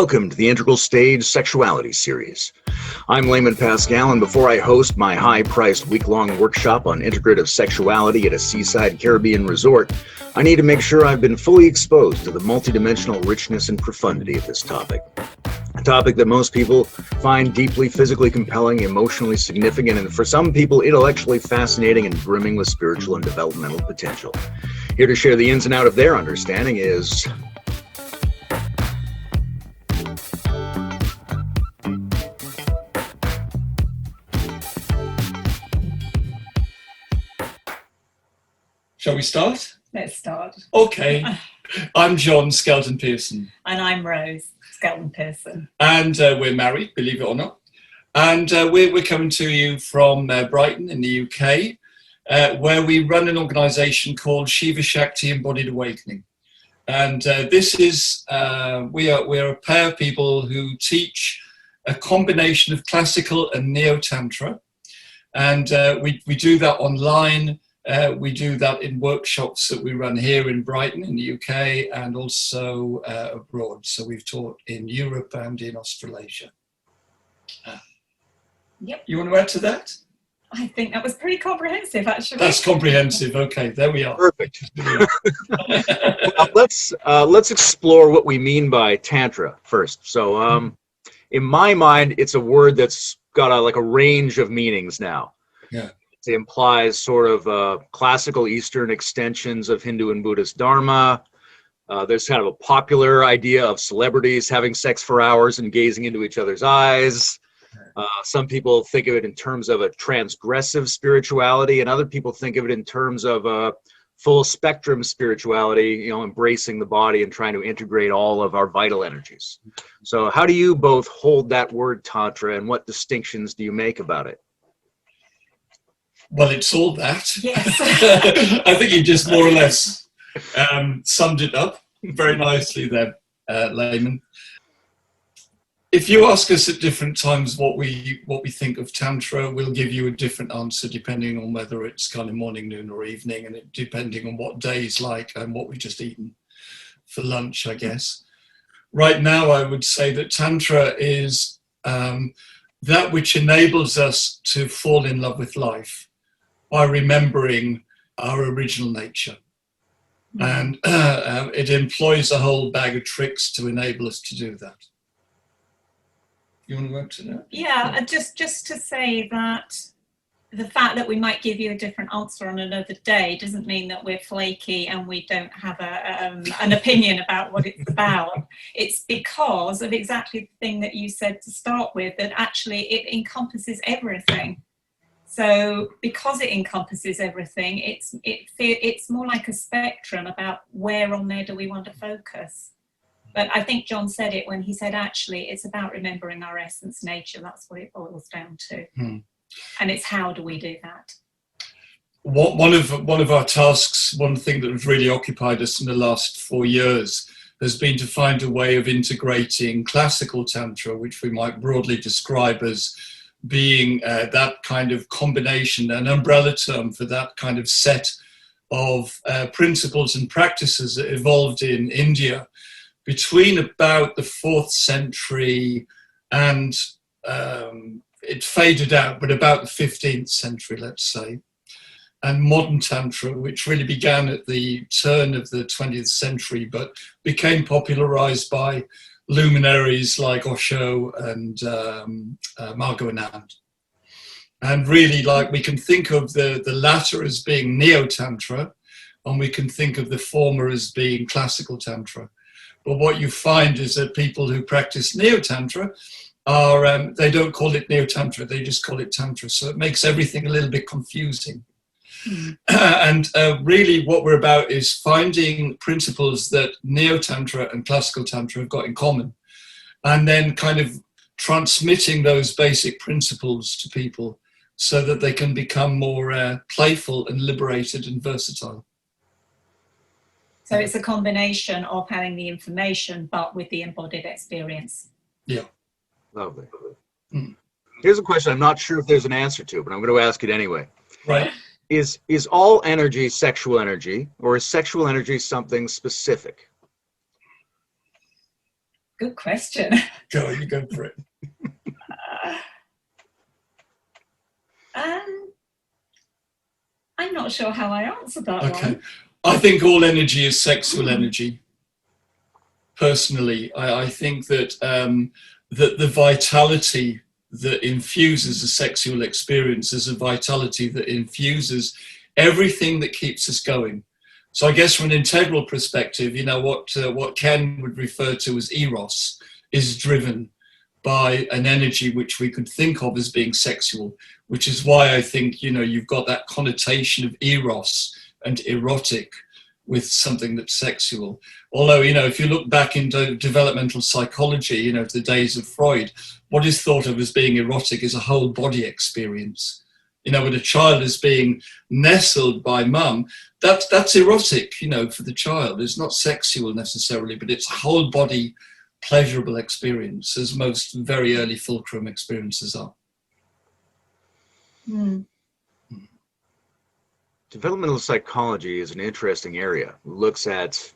Welcome to the Integral Stage Sexuality Series. I'm Layman Pascal, and before I host my high-priced week-long workshop on integrative sexuality at a seaside Caribbean resort, I need to make sure I've been fully exposed to the multidimensional richness and profundity of this topic. A topic that most people find deeply physically compelling, emotionally significant, and for some people intellectually fascinating and brimming with spiritual and developmental potential. Here to share the ins and outs of their understanding is... Shall we start? Let's start. Okay. I'm John Skelton Pearson. And I'm Rose Skelton Pearson. And we're married, believe it or not. And we're coming to you from Brighton in the UK, where we run an organisation called Shiva Shakti Embodied Awakening. And this is, we're a pair of people who teach a combination of classical and neo-tantra. And we do that online. We do that in workshops that we run here in Brighton in the UK and also abroad. So we've taught in Europe and in Australasia. Yep. You want to add to that? I think that was pretty comprehensive, actually. That's comprehensive. Okay, there we are. Perfect. Well, let's explore what we mean by Tantra first. So in my mind, it's a word that's got a range of meanings now. Yeah. It implies sort of classical Eastern extensions of Hindu and Buddhist Dharma. There's kind of a popular idea of celebrities having sex for hours and gazing into each other's eyes. Some people think of it in terms of a transgressive spirituality, and other people think of it in terms of a full spectrum spirituality, embracing the body and trying to integrate all of our vital energies. So how do you both hold that word Tantra, and what distinctions do you make about it? Well, it's all that. Yes. I think you just more or less summed it up very nicely there, Layman. If you ask us at different times what we think of Tantra, we'll give you a different answer depending on whether it's kind of morning, noon or evening, and depending on what day's like and what we've just eaten for lunch, I guess. Right now, I would say that Tantra is that which enables us to fall in love with life by remembering our original nature. And it employs a whole bag of tricks to enable us to do that. You want to work to that? Yeah, just to say that the fact that we might give you a different answer on another day doesn't mean that we're flaky and we don't have an opinion about what it's about. It's because of exactly the thing that you said to start with, that actually it encompasses everything. So because it encompasses everything, it's more like a spectrum about where on there do we want to focus. But I think John said it when he said, actually, it's about remembering our essence nature. That's what it boils down to. And it's how do we do that? One of our tasks, one thing that has really occupied us in the last 4 years, has been to find a way of integrating classical Tantra, which we might broadly describe as being that kind of combination, an umbrella term for that kind of set of principles and practices that evolved in India between about the 4th century and it faded out, but about the 15th century, let's say. And modern Tantra, which really began at the turn of the 20th century, but became popularized by luminaries like Osho and Margot Anand. And really, we can think of the latter as being neo-tantra, and we can think of the former as being classical Tantra. But what you find is that people who practice neo-tantra are, they don't call it neo-tantra, they just call it Tantra. So it makes everything a little bit confusing. And really what we're about is finding principles that neo-tantra and classical Tantra have got in common, and then kind of transmitting those basic principles to people so that they can become more playful and liberated and versatile. So it's a combination of having the information, but with the embodied experience. Yeah. Lovely. Here's a question I'm not sure if there's an answer to, but I'm going to ask it anyway. Right. Is all energy sexual energy, or is sexual energy something specific? Good question. Go, you go for it. I'm not sure how I answer that one. I think all energy is sexual energy. Personally, I think that that the vitality that infuses a sexual experience is a vitality that infuses everything that keeps us going. So I guess from an integral perspective, you know, what Ken would refer to as eros is driven by an energy which we could think of as being sexual, which is why I think, you know, you've got that connotation of eros and erotic with something that's sexual. Although, you know, if you look back into developmental psychology, you know, to the days of Freud, what is thought of as being erotic is a whole body experience. You know, when a child is being nestled by mum, that's erotic, you know, for the child. It's not sexual necessarily, but it's a whole body pleasurable experience, as most very early fulcrum experiences are. Mm. Developmental psychology is an interesting area. It looks at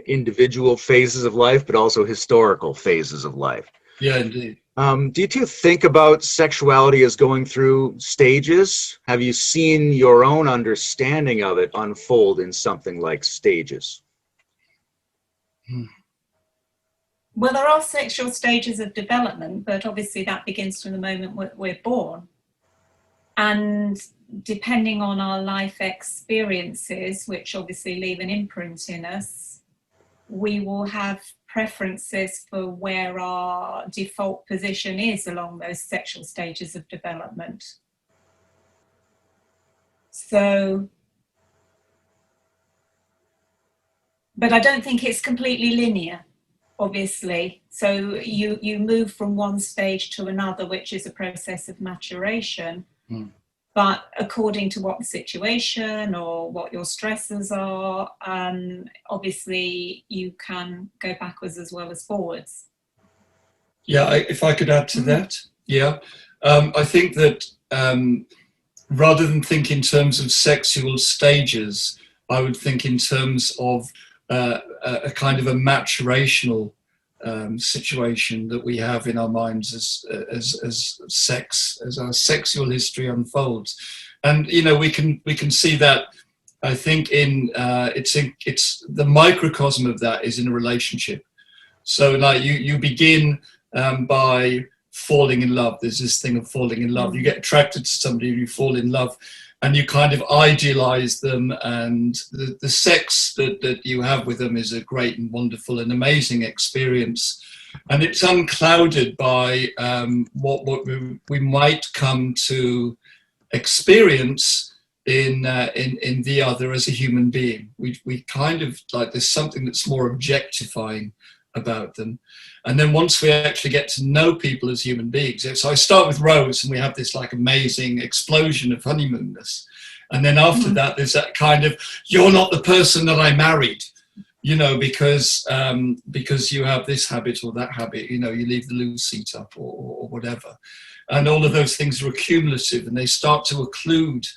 individual phases of life, but also historical phases of life. Yeah, indeed. Do you two think about sexuality as going through stages? Have you seen your own understanding of it unfold in something like stages? Well, there are sexual stages of development, but obviously that begins from the moment we're born. And depending on our life experiences, which obviously leave an imprint in us, we will have preferences for where our default position is along those sexual stages of development. So, but I don't think it's completely linear, obviously. So you move from one stage to another, which is a process of maturation. Mm. But according to what the situation or what your stresses are, obviously you can go backwards as well as forwards. Yeah, if I could add to that, yeah. I think that rather than think in terms of sexual stages, I would think in terms of a kind of a maturational situation that we have in our minds as sex, as our sexual history unfolds. And you know, we can see that, I think, in it's the microcosm of that is in a relationship. So like you begin by falling in love. There's this thing of falling in love. You get attracted to somebody, you fall in love, and you kind of idealize them, and the sex that you have with them is a great and wonderful and amazing experience. And it's unclouded by what we might come to experience in the other as a human being. We kind of like, there's something that's more objectifying about them. And then once we actually get to know people as human beings, so I start with Rose and we have this like amazing explosion of honeymoonness, and then after that there's that kind of, you're not the person that I married, you know, because you have this habit or that habit, you know, you leave the loo seat up or whatever, and all of those things are accumulative and they start to occlude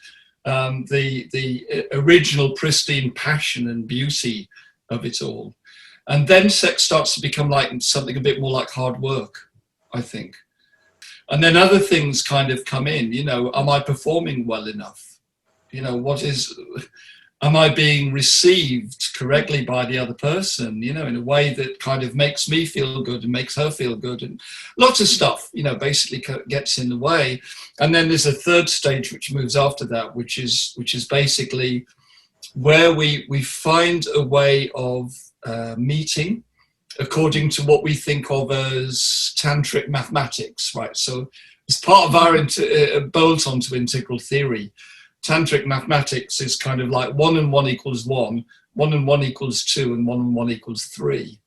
the original pristine passion and beauty of it all. And then sex starts to become like something a bit more like hard work, I think. And then other things kind of come in, you know, am I performing well enough? You know, am I being received correctly by the other person, you know, in a way that kind of makes me feel good and makes her feel good, and lots of stuff, you know, basically gets in the way. And then there's a third stage which moves after that, which is basically where we find a way of meeting according to what we think of as tantric mathematics, right? So as part of our bolt onto integral theory, tantric mathematics is kind of like 1 and 1 equals 1, 1 and 1 equals 2, and 1 and 1 equals 3.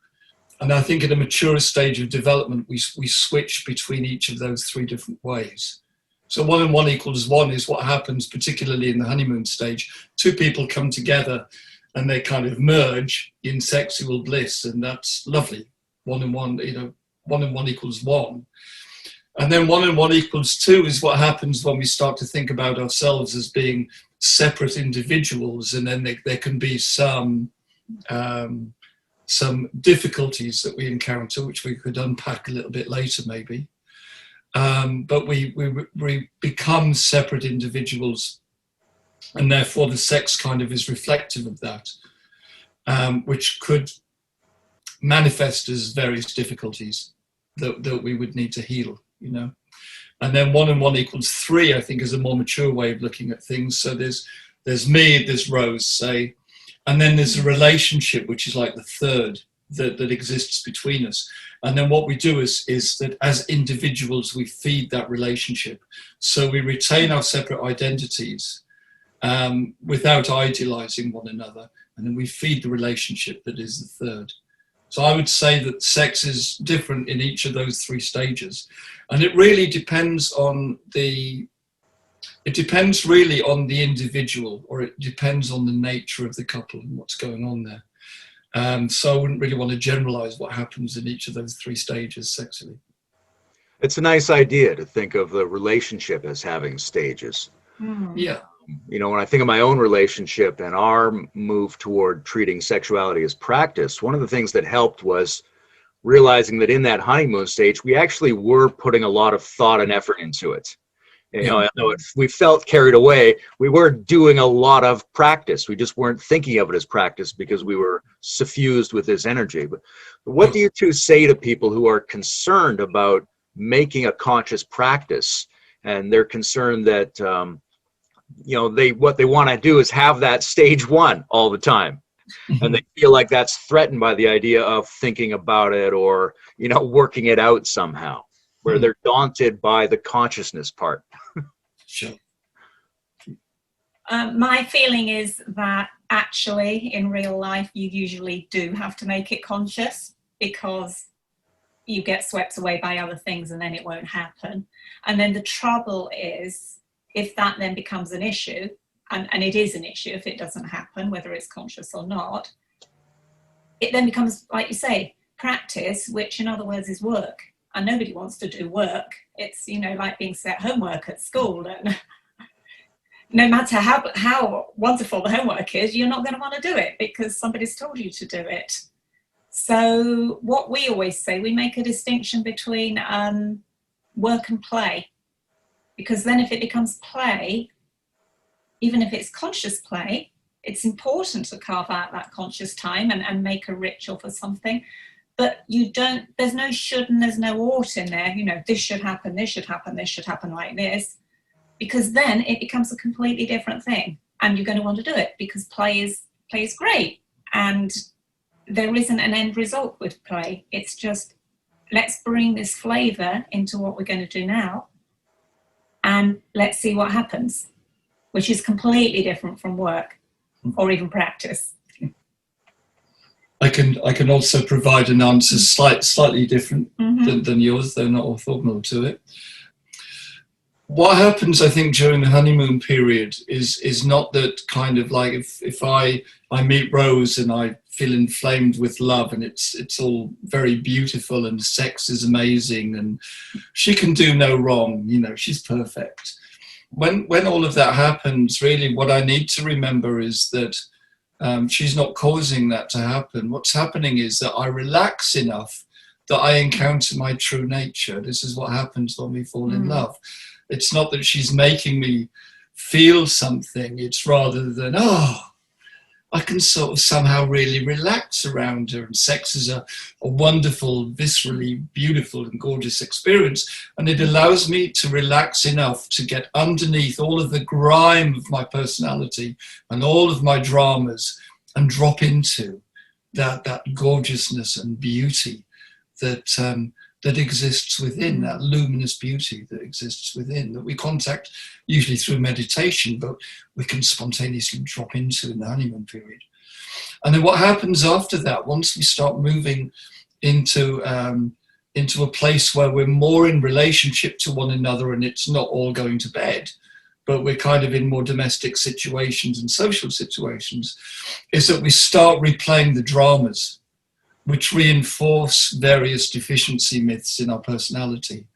And I think at a mature stage of development, we switch between each of those 3 different ways. So 1 and 1 equals 1 is what happens, particularly in the honeymoon stage. 2 people come together and they kind of merge in sexual bliss, and that's lovely. 1 and 1, you know, 1 and 1 equals 1. And then 1 and 1 equals 2 is what happens when we start to think about ourselves as being separate individuals, and then there can be some some difficulties that we encounter, which we could unpack a little bit later maybe. But we become separate individuals, and therefore the sex kind of is reflective of that, which could manifest as various difficulties that we would need to heal, you know. And then 1 and 1 equals 3, I think, is a more mature way of looking at things. So there's me, there's Rose, say, and then there's a relationship, which is like the third that exists between us. And then what we do is that as individuals, we feed that relationship. So we retain our separate identities without idealizing one another. And then we feed the relationship that is the third. So I would say that sex is different in each of those 3 stages. And it really depends on really on the individual, or it depends on the nature of the couple and what's going on there. So I wouldn't really want to generalize what happens in each of those 3 stages sexually. It's a nice idea to think of the relationship as having stages. Yeah. You know, when I think of my own relationship and our move toward treating sexuality as practice, one of the things that helped was realizing that in that honeymoon stage, we actually were putting a lot of thought and effort into it. You know, we felt carried away. We were doing a lot of practice. We just weren't thinking of it as practice because we were suffused with this energy. But what do you two say to people who are concerned about making a conscious practice, and they're concerned that you know, what they want to do is have that stage 1 all the time, and they feel like that's threatened by the idea of thinking about it or, you know, working it out somehow, where they're daunted by the consciousness part? Sure. My feeling is that actually in real life you usually do have to make it conscious, because you get swept away by other things and then it won't happen. And then the trouble is, if that then becomes an issue, and it is an issue if it doesn't happen, whether it's conscious or not, it then becomes, like you say, practice, which in other words is work. And nobody wants to do work. It's, you know, like being set homework at school. And no matter how wonderful the homework is, you're not going to want to do it because somebody's told you to do it. So what we always say, we make a distinction between work and play. Because then if it becomes play, even if it's conscious play, it's important to carve out that conscious time and make a ritual for something. But there's no should and there's no ought in there. You know, this should happen, this should happen, this should happen like this. Because then it becomes a completely different thing. And you're going to want to do it because play is great. And there isn't an end result with play. It's just, let's bring this flavor into what we're going to do now. And let's see what happens, which is completely different from work or even practice. I can also provide an answer slightly different than yours, though not orthogonal to it. What happens, I think, during the honeymoon period is not that kind of like if I meet Rose and I feel inflamed with love and it's all very beautiful and sex is amazing and she can do no wrong, you know, she's perfect. When all of that happens, really what I need to remember is that she's not causing that to happen. What's happening is that I relax enough that I encounter my true nature. This is what happens when we fall in love. It's not that she's making me feel something. It's rather than, I can sort of somehow really relax around her. And sex is a wonderful, viscerally beautiful and gorgeous experience. And it allows me to relax enough to get underneath all of the grime of my personality and all of my dramas and drop into that gorgeousness and beauty that exists within, that luminous beauty that exists within, that we contact usually through meditation, but we can spontaneously drop into in the honeymoon period. And then what happens after that, once we start moving into a place where we're more in relationship to one another and it's not all going to bed, but we're kind of in more domestic situations and social situations, is that we start replaying the dramas which reinforce various deficiency myths in our personality.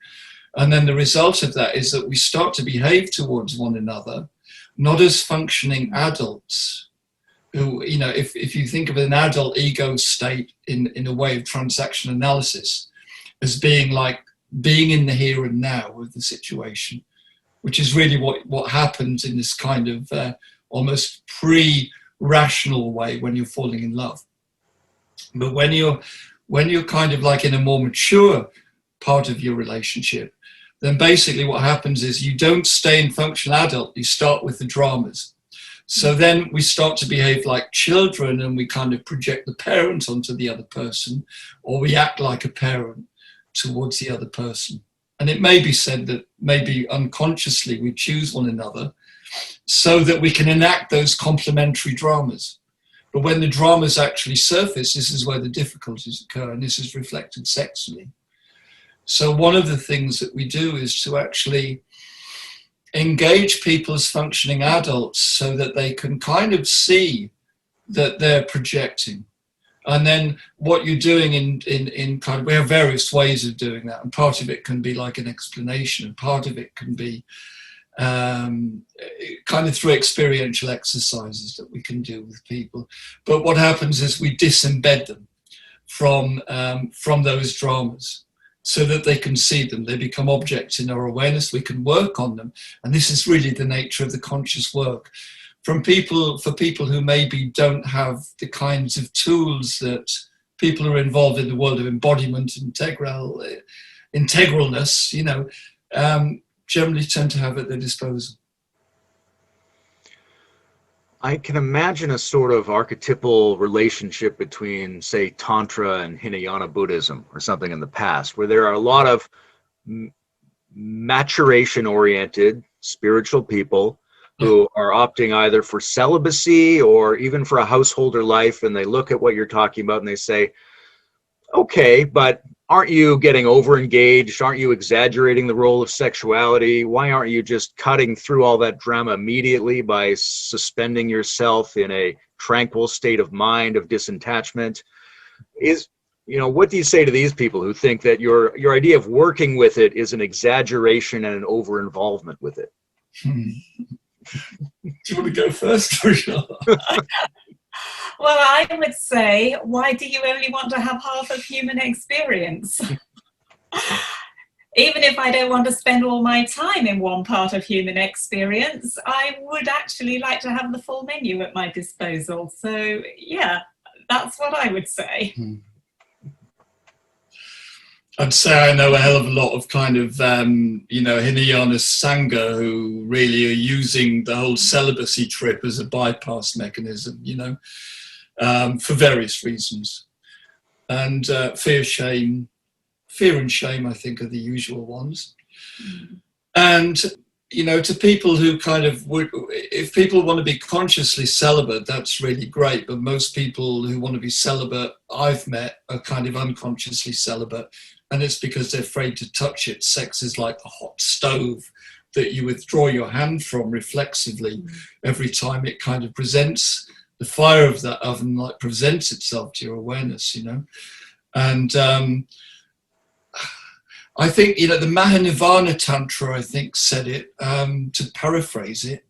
And then the result of that is that we start to behave towards one another, not as functioning adults, who, you know, if you think of an adult ego state in a way of transaction analysis as being like being in the here and now of the situation, which is really what happens in this kind of almost pre-rational way when you're falling in love. But when you're kind of like in a more mature part of your relationship, then basically what happens is you don't stay in functional adult, you start with the dramas. So then we start to behave like children, and we kind of project the parent onto the other person, or we act like a parent towards the other person. And it may be said that maybe unconsciously we choose one another so that we can enact those complementary dramas. But when the dramas actually surface, this is where the difficulties occur, and this is reflected sexually. So one of the things that we do is to actually engage people as functioning adults so that they can kind of see that they're projecting. And then what you're doing in kind of, we have various ways of doing that, and part of it can be like an explanation, and part of it can be kind of through experiential exercises that we can do with people. But what happens is we disembed them from those dramas, so that they can see them. They become objects in our awareness. We can work on them. And this is really the nature of the conscious work. For people who maybe don't have the kinds of tools that people who are involved in the world of embodiment, integralness, you know, generally tend to have at their disposal. I can imagine a sort of archetypal relationship between, say, Tantra and Hinayana Buddhism or something in the past, where there are a lot of maturation-oriented spiritual people who are opting either for celibacy or even for a householder life, and they look at what you're talking about and they say, okay, but aren't you getting over-engaged? Aren't you exaggerating the role of sexuality? Why aren't you just cutting through all that drama immediately by suspending yourself in a tranquil state of mind, of disattachment? What do you say to these people who think that your idea of working with it is an exaggeration and an over-involvement with it? Do you want to go first, Rachel? Well, I would say, why do you only want to have half of human experience? Even if I don't want to spend all my time in one part of human experience, I would actually like to have the full menu at my disposal. So, yeah, that's what I would say. I'd say I know a hell of a lot of kind of, Hinayana Sangha who really are using the whole celibacy trip as a bypass mechanism, for various reasons. And fear and shame, I think, are the usual ones. And, to people who kind of if people want to be consciously celibate, that's really great. But most people who want to be celibate I've met are kind of unconsciously celibate. And it's because they're afraid to touch it. Sex is like a hot stove that you withdraw your hand from reflexively every time it kind of presents. The fire of that oven like presents itself to your awareness, And I think, the Mahanirvana Tantra, I think, said it, to paraphrase it.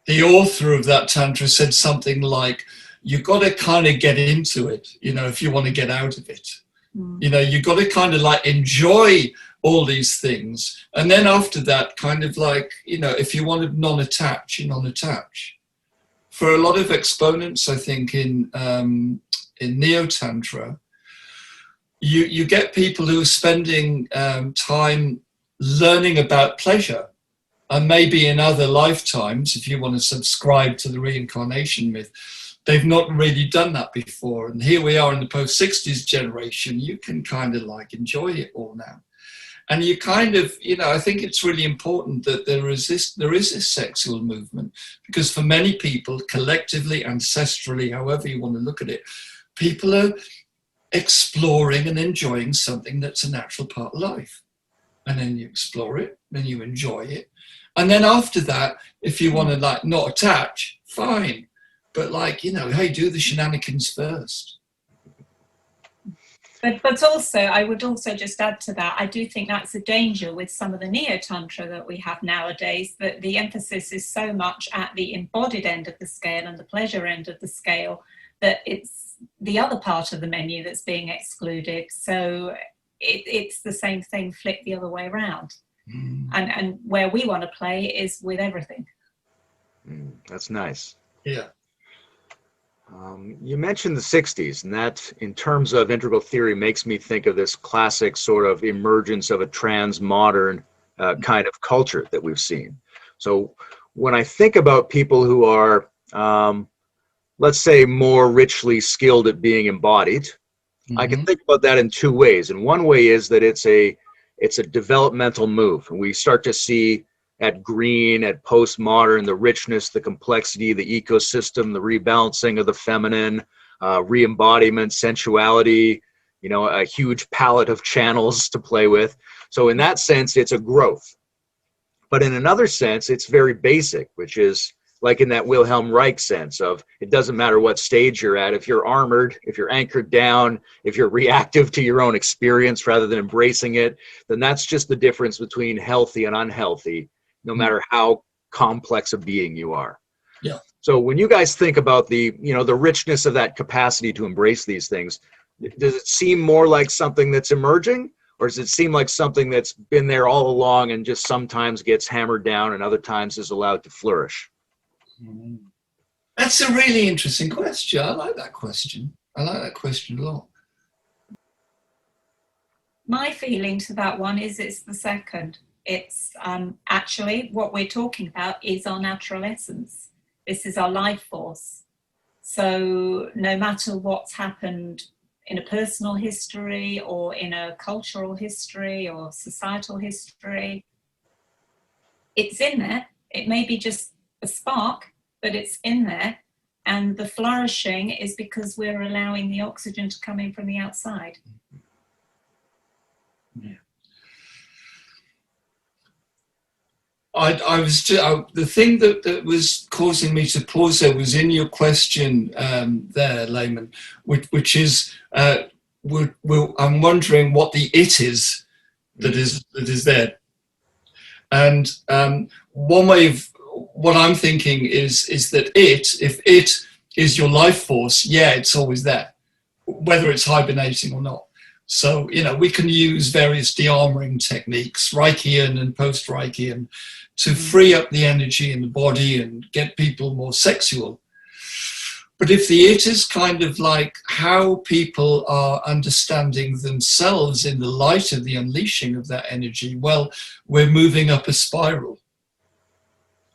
The author of that Tantra said something like, you've got to kind of get into it, if you want to get out of it. You've got to kind of like enjoy all these things. And then after that, kind of like, if you want to non-attach, you non-attach. For a lot of exponents, I think in neo-tantra, you get people who are spending time learning about pleasure. And maybe in other lifetimes, if you want to subscribe to the reincarnation myth, they've not really done that before. And here we are in the post-60s generation, you can kind of like enjoy it all now. And you kind of, I think it's really important that there is this sexual movement, because for many people, collectively, ancestrally, however you want to look at it, people are exploring and enjoying something that's a natural part of life. And then you explore it, then you enjoy it. And then after that, if you want to like not attach, fine. But like, hey, do the shenanigans first. But also, I would also just add to that, I do think that's a danger with some of the neo-tantra that we have nowadays, that the emphasis is so much at the embodied end of the scale and the pleasure end of the scale that it's the other part of the menu that's being excluded. So it's the same thing flipped the other way around. And where we want to play is with everything. That's nice. Yeah. You mentioned the 60s, and that, in terms of integral theory, makes me think of this classic sort of emergence of a trans-modern kind of culture that we've seen. So when I think about people who are, let's say, more richly skilled at being embodied, I can think about that in two ways. And one way is that it's a developmental move, and we start to see at green, at postmodern, the richness, the complexity, the ecosystem, the rebalancing of the feminine, re-embodiment, sensuality, you know, a huge palette of channels to play with. So in that sense, it's a growth. But in another sense, it's very basic, which is like in that Wilhelm Reich sense of it doesn't matter what stage you're at. If you're armored, if you're anchored down, if you're reactive to your own experience rather than embracing it, then that's just the difference between healthy and unhealthy, no matter how complex a being you are. Yeah. So when you guys think about the richness of that capacity to embrace these things, does it seem more like something that's emerging, or does it seem like something that's been there all along and just sometimes gets hammered down and other times is allowed to flourish? That's a really interesting question. I like that question. I like that question a lot. My feeling to that one is it's the second. It's actually what we're talking about is our natural essence. This is our life force. So no matter what's happened in a personal history or in a cultural history or societal history, it's in there. It may be just a spark, but it's in there. And the flourishing is because we're allowing the oxygen to come in from the outside. Yeah. I was the thing that was causing me to pause there was in your question there, Layman, which is I'm wondering what the it is that is there, and one way of what I'm thinking is that if it is your life force, yeah, it's always there, whether it's hibernating or not. So, you know, we can use various de-armoring techniques, Reichian and post-Reichian, to free up the energy in the body and get people more sexual. But if the it is kind of like how people are understanding themselves in the light of the unleashing of that energy, well, we're moving up a spiral.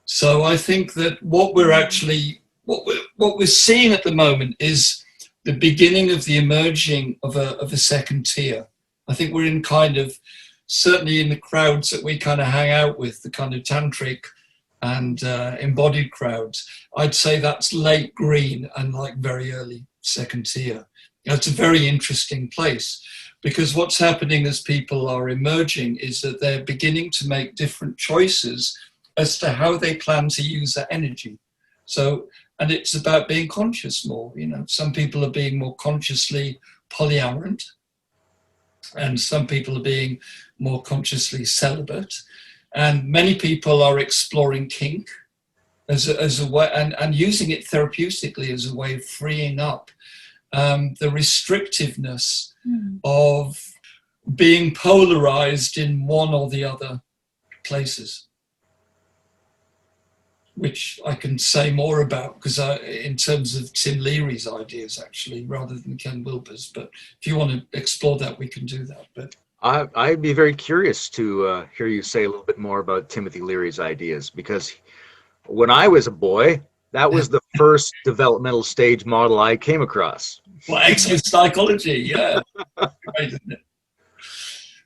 So I think that what we're seeing at the moment is the beginning of the emerging of a second tier. I think we're in kind of, certainly in the crowds that we kind of hang out with, the kind of tantric and embodied crowds, I'd say that's late green and like very early second tier. It's a very interesting place because what's happening as people are emerging is that they're beginning to make different choices as to how they plan to use that energy. So, and it's about being conscious more. You know, some people are being more consciously polyamorous, and some people are being more consciously celibate, and many people are exploring kink as a way and using it therapeutically as a way of freeing up the restrictiveness of being polarized in one or the other places, which I can say more about because in terms of Tim Leary's ideas, actually, rather than Ken Wilber's. But if you want to explore that, we can do that. But I'd be very curious to hear you say a little bit more about Timothy Leary's ideas, because when I was a boy, that was the first developmental stage model I came across. Well, exopsychology, yeah. Great, isn't it?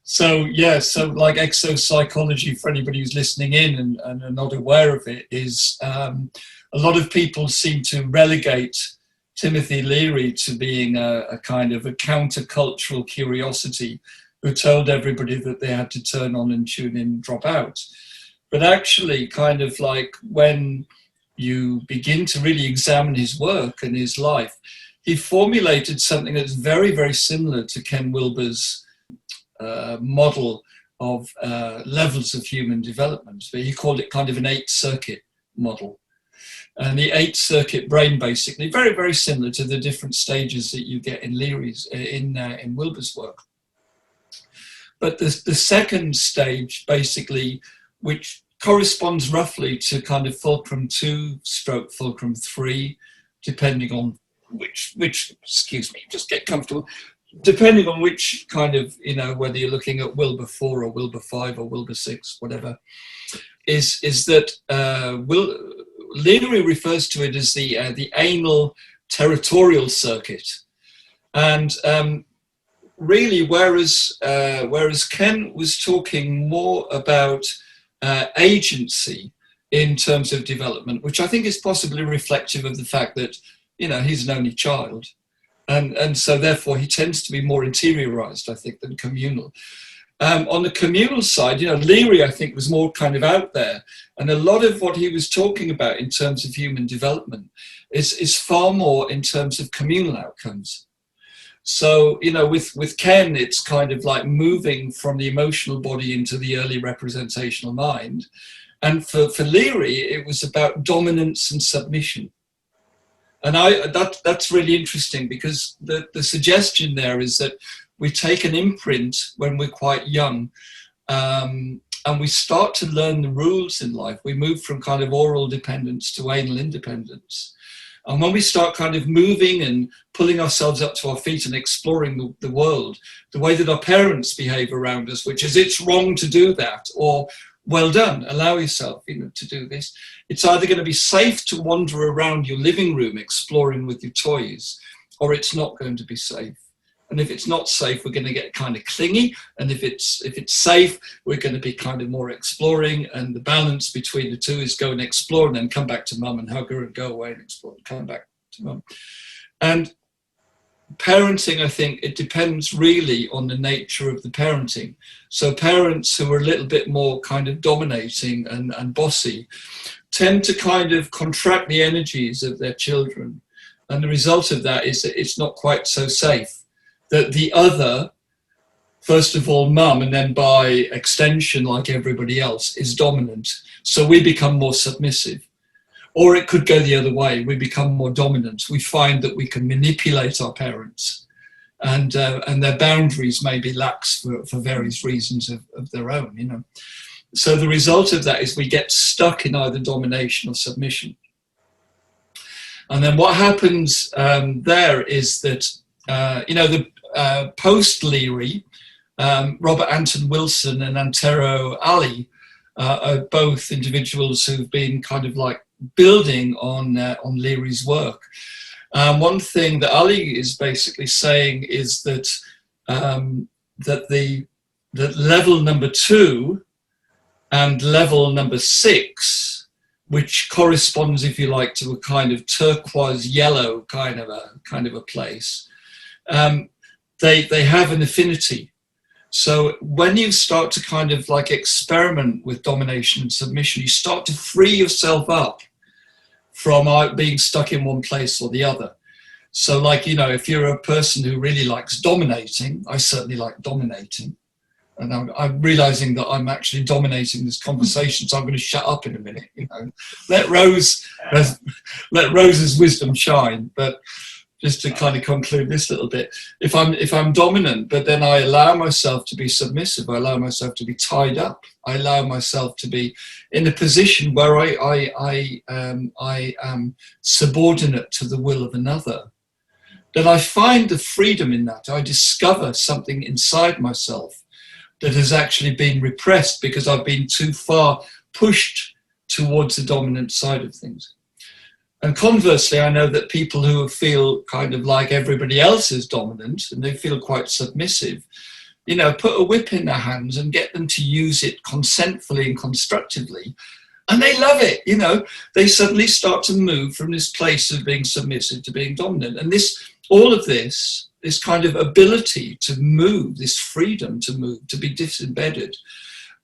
So, yeah, so like exopsychology, for anybody who's listening in and are not aware of it, is a lot of people seem to relegate Timothy Leary to being a kind of a countercultural curiosity who told everybody that they had to turn on and tune in and drop out. But actually, kind of like when you begin to really examine his work and his life, he formulated something that's very, very similar to Ken Wilber's model of levels of human development. He called it kind of an 8-circuit model. And the 8-circuit brain, basically, very, very similar to the different stages that you get in Leary's, in Wilber's work. But the second stage, basically, which corresponds roughly to kind of fulcrum 2 stroke fulcrum 3, depending on which, excuse me, just get comfortable, depending on which kind of, you know, whether you're looking at Wilber 4 or Wilber 5 or Wilber 6, whatever, is that Leary refers to it as the anal territorial circuit. And really, whereas Ken was talking more about agency in terms of development, which I think is possibly reflective of the fact that, you know, he's an only child. And so therefore he tends to be more interiorized, I think, than communal. On the communal side, you know, Leary, I think, was more kind of out there. And a lot of what he was talking about in terms of human development is far more in terms of communal outcomes. So, you know, with Ken, it's kind of like moving from the emotional body into the early representational mind. And for Leary, it was about dominance and submission. And that's really interesting, because the suggestion there is that we take an imprint when we're quite young, and we start to learn the rules in life. We move from kind of oral dependence to anal independence. And when we start kind of moving and pulling ourselves up to our feet and exploring the world, the way that our parents behave around us, which is it's wrong to do that, or well done, allow yourself, you know, to do this. It's either going to be safe to wander around your living room exploring with your toys, or it's not going to be safe. And if it's not safe, we're going to get kind of clingy. And if it's safe, we're going to be kind of more exploring. And the balance between the two is go and explore and then come back to mum and hug her and go away and explore and come back to mum. And parenting, I think it depends really on the nature of the parenting. So parents who are a little bit more kind of dominating and bossy tend to kind of contract the energies of their children. And the result of that is that it's not quite so safe. That the other, first of all, mum, and then by extension, like everybody else, is dominant. So we become more submissive. Or it could go the other way. We become more dominant. We find that we can manipulate our parents, and their boundaries may be lax for various reasons of their own, you know. So the result of that is we get stuck in either domination or submission. And then what happens there is that, you know, the post-Leary, Robert Anton Wilson and Antero Ali are both individuals who've been kind of like building on Leary's work. One thing that Ali is basically saying is that that level number 2 and level number 6, which corresponds, if you like, to a kind of turquoise yellow kind of a place, they have an affinity. So when you start to kind of like experiment with domination and submission, you start to free yourself up from being stuck in one place or the other. So like, you know, if you're a person who really likes dominating, I certainly like dominating. And I'm realizing that I'm actually dominating this conversation, so I'm going to shut up in a minute, you know. Let Rose's wisdom shine. But just to kind of conclude this little bit, if I'm dominant, but then I allow myself to be submissive, I allow myself to be tied up, I allow myself to be in a position where I am subordinate to the will of another, then I find the freedom in that. I discover something inside myself that has actually been repressed because I've been too far pushed towards the dominant side of things. And conversely, I know that people who feel kind of like everybody else is dominant and they feel quite submissive, you know, put a whip in their hands and get them to use it consentfully and constructively. And they love it, you know. They suddenly start to move from this place of being submissive to being dominant. And all of this kind of ability to move, this freedom to move, to be disembedded,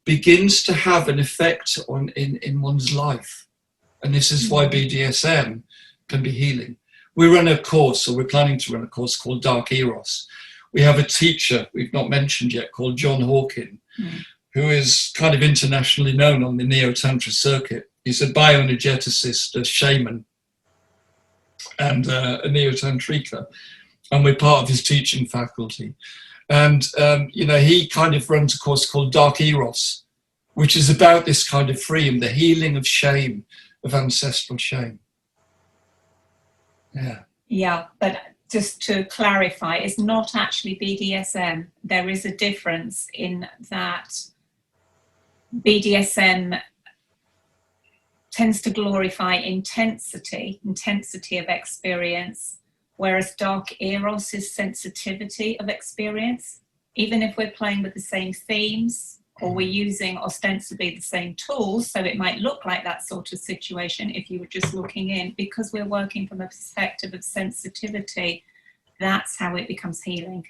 begins to have an effect in one's life. And this is why BDSM can be healing. we run a course, or we're planning to run a course called Dark Eros. We have a teacher we've not mentioned yet called John Hawken, who is kind of internationally known on the neo-tantra circuit. He's a bioenergeticist, a shaman, and a neo-tantrika, and we're part of his teaching faculty. And he kind of runs a course called Dark Eros, which is about this kind of freedom, the healing of shame, of ancestral shame. Yeah, but just to clarify, it's not actually BDSM. There is a difference in that BDSM tends to glorify intensity of experience, whereas Dark Eros is sensitivity of experience. Even if we're playing with the same themes, or we're using ostensibly the same tools, so it might look like that sort of situation if you were just looking in, because we're working from a perspective of sensitivity, that's how it becomes healing.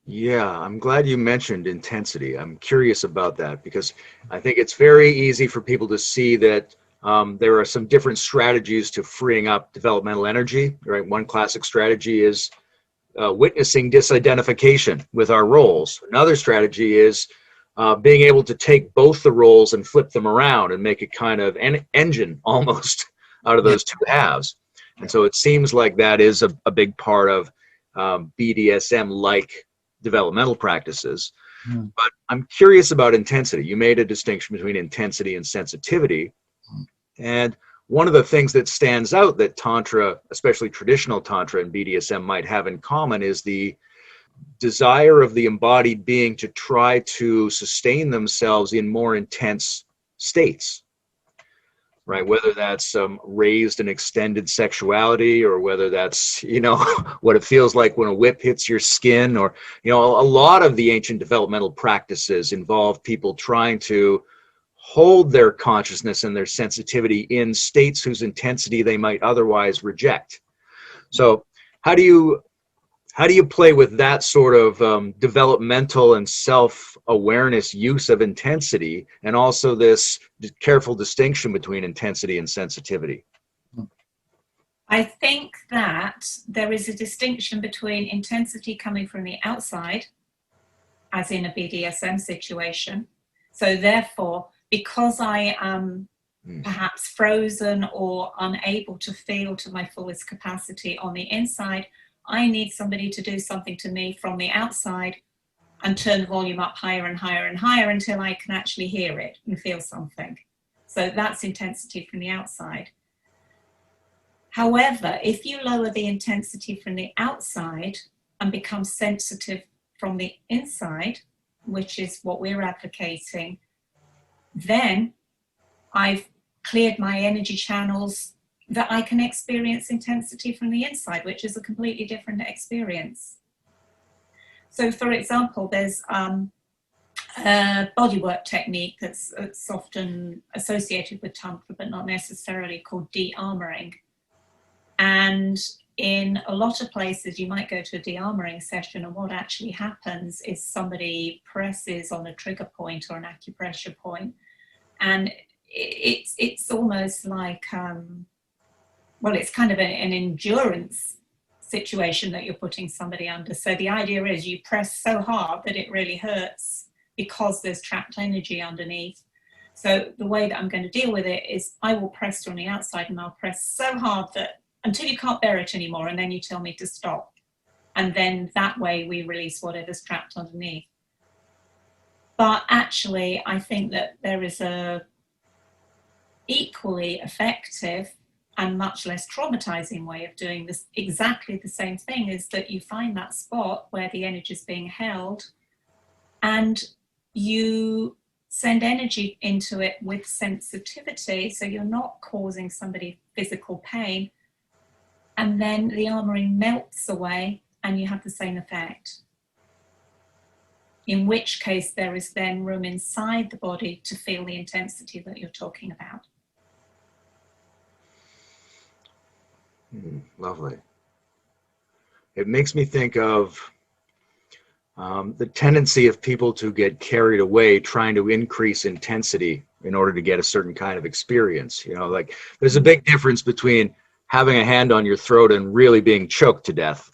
Yeah, I'm glad you mentioned intensity. I'm curious about that because I think it's very easy for people to see that there are some different strategies to freeing up developmental energy, right? One classic strategy is witnessing disidentification with our roles. Another strategy is being able to take both the roles and flip them around and make a kind of an engine almost out of those two halves. And so it seems like that is a big part of BDSM-like developmental practices. But I'm curious about intensity. You made a distinction between intensity and sensitivity. And one of the things that stands out that Tantra, especially traditional Tantra and BDSM, might have in common is the desire of the embodied being to try to sustain themselves in more intense states, right? Whether that's raised and extended sexuality, or whether that's, what it feels like when a whip hits your skin, or, a lot of the ancient developmental practices involve people trying to hold their consciousness and their sensitivity in states whose intensity they might otherwise reject. So how do you play with that sort of developmental and self-awareness use of intensity, and also this careful distinction between intensity and sensitivity? I think that there is a distinction between intensity coming from the outside, as in a BDSM situation. So therefore, because I am perhaps frozen or unable to feel to my fullest capacity on the inside, I need somebody to do something to me from the outside and turn the volume up higher and higher and higher until I can actually hear it and feel something. So that's intensity from the outside. However, if you lower the intensity from the outside and become sensitive from the inside, which is what we're advocating, then I've cleared my energy channels that I can experience intensity from the inside, which is a completely different experience. So, for example, there's a bodywork technique that's often associated with Tantra, but not necessarily, called de-armoring. And in a lot of places, you might go to a de-armoring session, and what actually happens is somebody presses on a trigger point or an acupressure point, and it's almost like, it's kind of an endurance situation that you're putting somebody under. So the idea is you press so hard that it really hurts because there's trapped energy underneath. So the way that I'm going to deal with it is I will press from the outside, and I'll press so hard that until you can't bear it anymore, and then you tell me to stop. And then that way we release whatever's trapped underneath. But actually, I think that there is a equally effective and much less traumatizing way of doing this, exactly the same thing, is that you find that spot where the energy is being held and you send energy into it with sensitivity, so you're not causing somebody physical pain, and then the armoring melts away and you have the same effect. In which case there is then room inside the body to feel the intensity that you're talking about. Lovely. It makes me think of the tendency of people to get carried away trying to increase intensity in order to get a certain kind of experience. You know, like there's a big difference between having a hand on your throat and really being choked to death.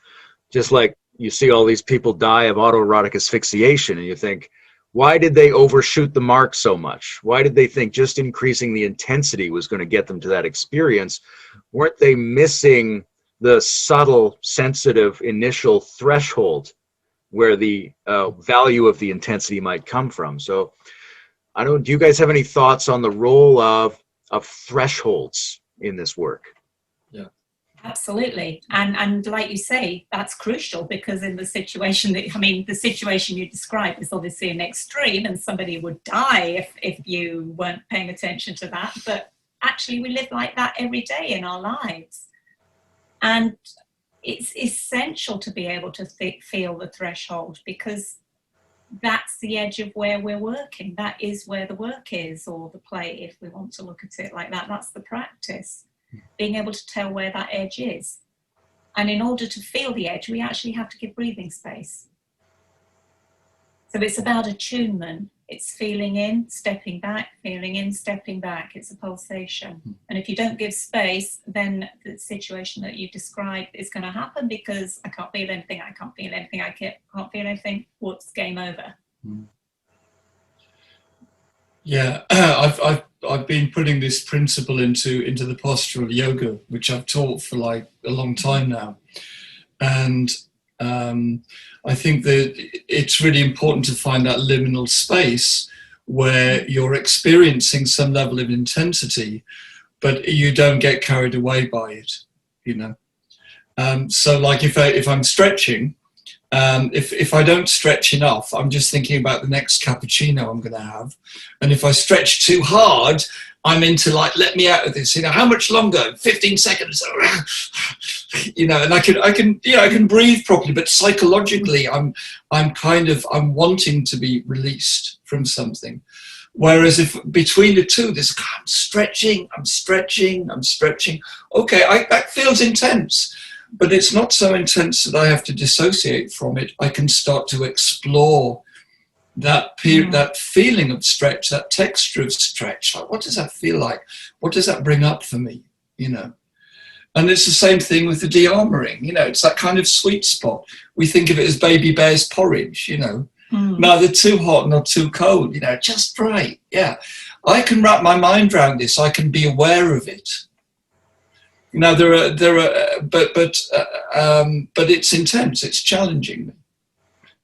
Just like you see all these people die of autoerotic asphyxiation and you think, why did they overshoot the mark so much? Why did they think just increasing the intensity was going to get them to that experience? Weren't they missing the subtle, sensitive initial threshold where the value of the intensity might come from? So do you guys have any thoughts on the role of thresholds in this work? Yeah. Absolutely. And like you say, that's crucial, because in the situation the situation you describe is obviously an extreme and somebody would die if you weren't paying attention to that. But actually we live like that every day in our lives. And it's essential to be able to feel the threshold, because that's the edge of where we're working. That is where the work is, or the play, if we want to look at it like that. That's the practice. Being able to tell where that edge is. And in order to feel the edge, we actually have to give breathing space. So it's about attunement. It's feeling in, stepping back, feeling in, stepping back. It's a pulsation. And if you don't give space, then the situation that you described is going to happen, because I can't feel anything, I can't feel anything, I can't feel anything. What's game over? Yeah, I've been putting this principle into the postural yoga, which I've taught for like a long time now, and I think that it's really important to find that liminal space where you're experiencing some level of intensity, but you don't get carried away by it, you know. So like if I'm stretching, if I don't stretch enough, I'm just thinking about the next cappuccino I'm going to have. And if I stretch too hard, I'm into like, let me out of this, you know, how much longer? 15 seconds, you know, and I can breathe properly, but psychologically I'm wanting to be released from something. Whereas if between the two, there's, I'm stretching. Okay, that feels intense. But it's not so intense that I have to dissociate from it. I can start to explore that that feeling of stretch, that texture of stretch. Like, what does that feel like? What does that bring up for me? You know. And it's the same thing with the de-armoring. You know, it's that kind of sweet spot. We think of it as baby bear's porridge. You know, neither too hot nor too cold. You know, just right. Yeah, I can wrap my mind around this. I can be aware of it. Now but it's intense. It's challenging,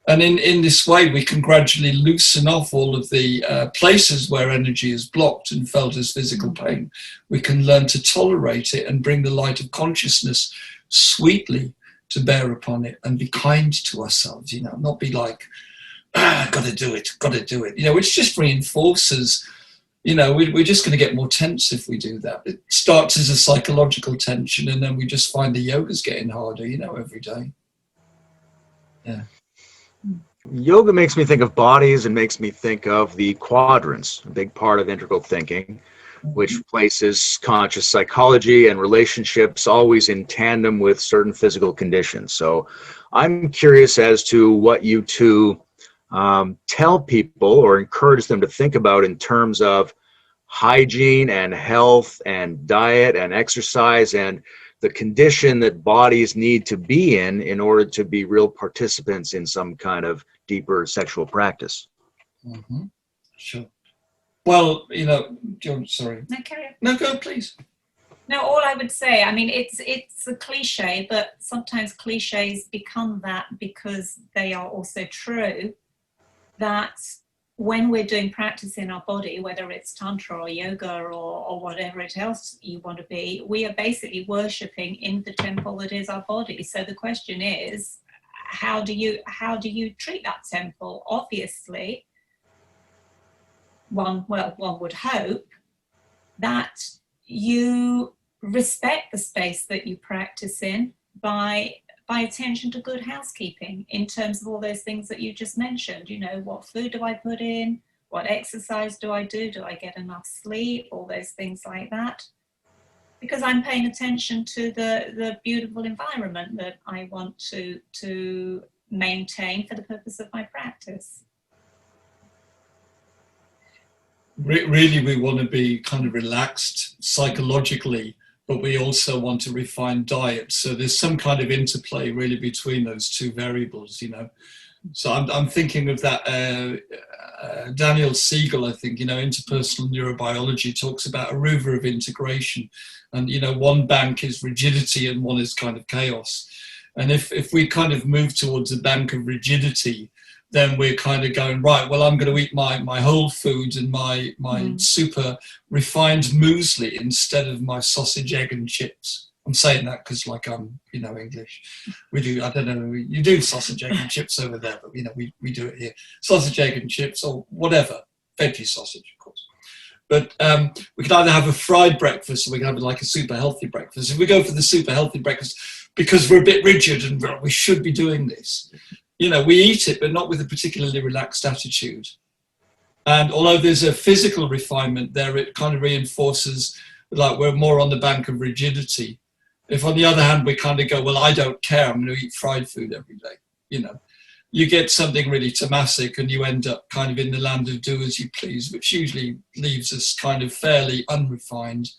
and in this way we can gradually loosen off all of the places where energy is blocked and felt as physical pain. We can learn to tolerate it and bring the light of consciousness sweetly to bear upon it, and be kind to ourselves. You know, not be like, got to do it. You know, which just reinforces. You know, we're just going to get more tense if we do that. It starts as a psychological tension, and then we just find the yoga's getting harder, you know, every day. Yeah. Yoga makes me think of bodies and makes me think of the quadrants, a big part of integral thinking, which places conscious psychology and relationships always in tandem with certain physical conditions. So I'm curious as to what you two tell people or encourage them to think about in terms of hygiene and health and diet and exercise and the condition that bodies need to be in order to be real participants in some kind of deeper sexual practice. Mm-hmm. Sure. Well, you know, John, sorry. No, carry on. No, go, please. No, all I would say, I mean, it's a cliche, but sometimes cliches become that because they are also true. That when we're doing practice in our body, whether it's tantra or yoga or whatever it else you want to be, we are basically worshipping in the temple that is our body. So the question is, how do you treat that temple? Obviously, one would hope that you respect the space that you practice in by attention to good housekeeping in terms of all those things that you just mentioned. You know, what food do I put in? What exercise do I do? Do I get enough sleep? All those things like that. Because I'm paying attention to the beautiful environment that I want to maintain for the purpose of my practice. Really, we want to be kind of relaxed psychologically, but we also want to refine diet. So there's some kind of interplay really between those two variables, you know. So I'm thinking of that Daniel Siegel, I think, you know, interpersonal neurobiology talks about a river of integration. And, you know, one bank is rigidity and one is kind of chaos. And if we kind of move towards a bank of rigidity, then we're kind of going, right, well, I'm going to eat my whole food and my super refined muesli instead of my sausage, egg and chips. I'm saying that because, like, I'm, you know, English. We do, I don't know, you do sausage, egg and chips over there, but, you know, we do it here. Sausage, egg and chips or whatever, veggie sausage, of course. But we can either have a fried breakfast or we can have like a super healthy breakfast. If we go for the super healthy breakfast, because we're a bit rigid and we should be doing this, you know, we eat it, but not with a particularly relaxed attitude. And although there's a physical refinement there, it kind of reinforces, like, we're more on the bank of rigidity. If on the other hand, we kind of go, well, I don't care, I'm going to eat fried food every day, you know, you get something really tamasic and you end up kind of in the land of do as you please, which usually leaves us kind of fairly unrefined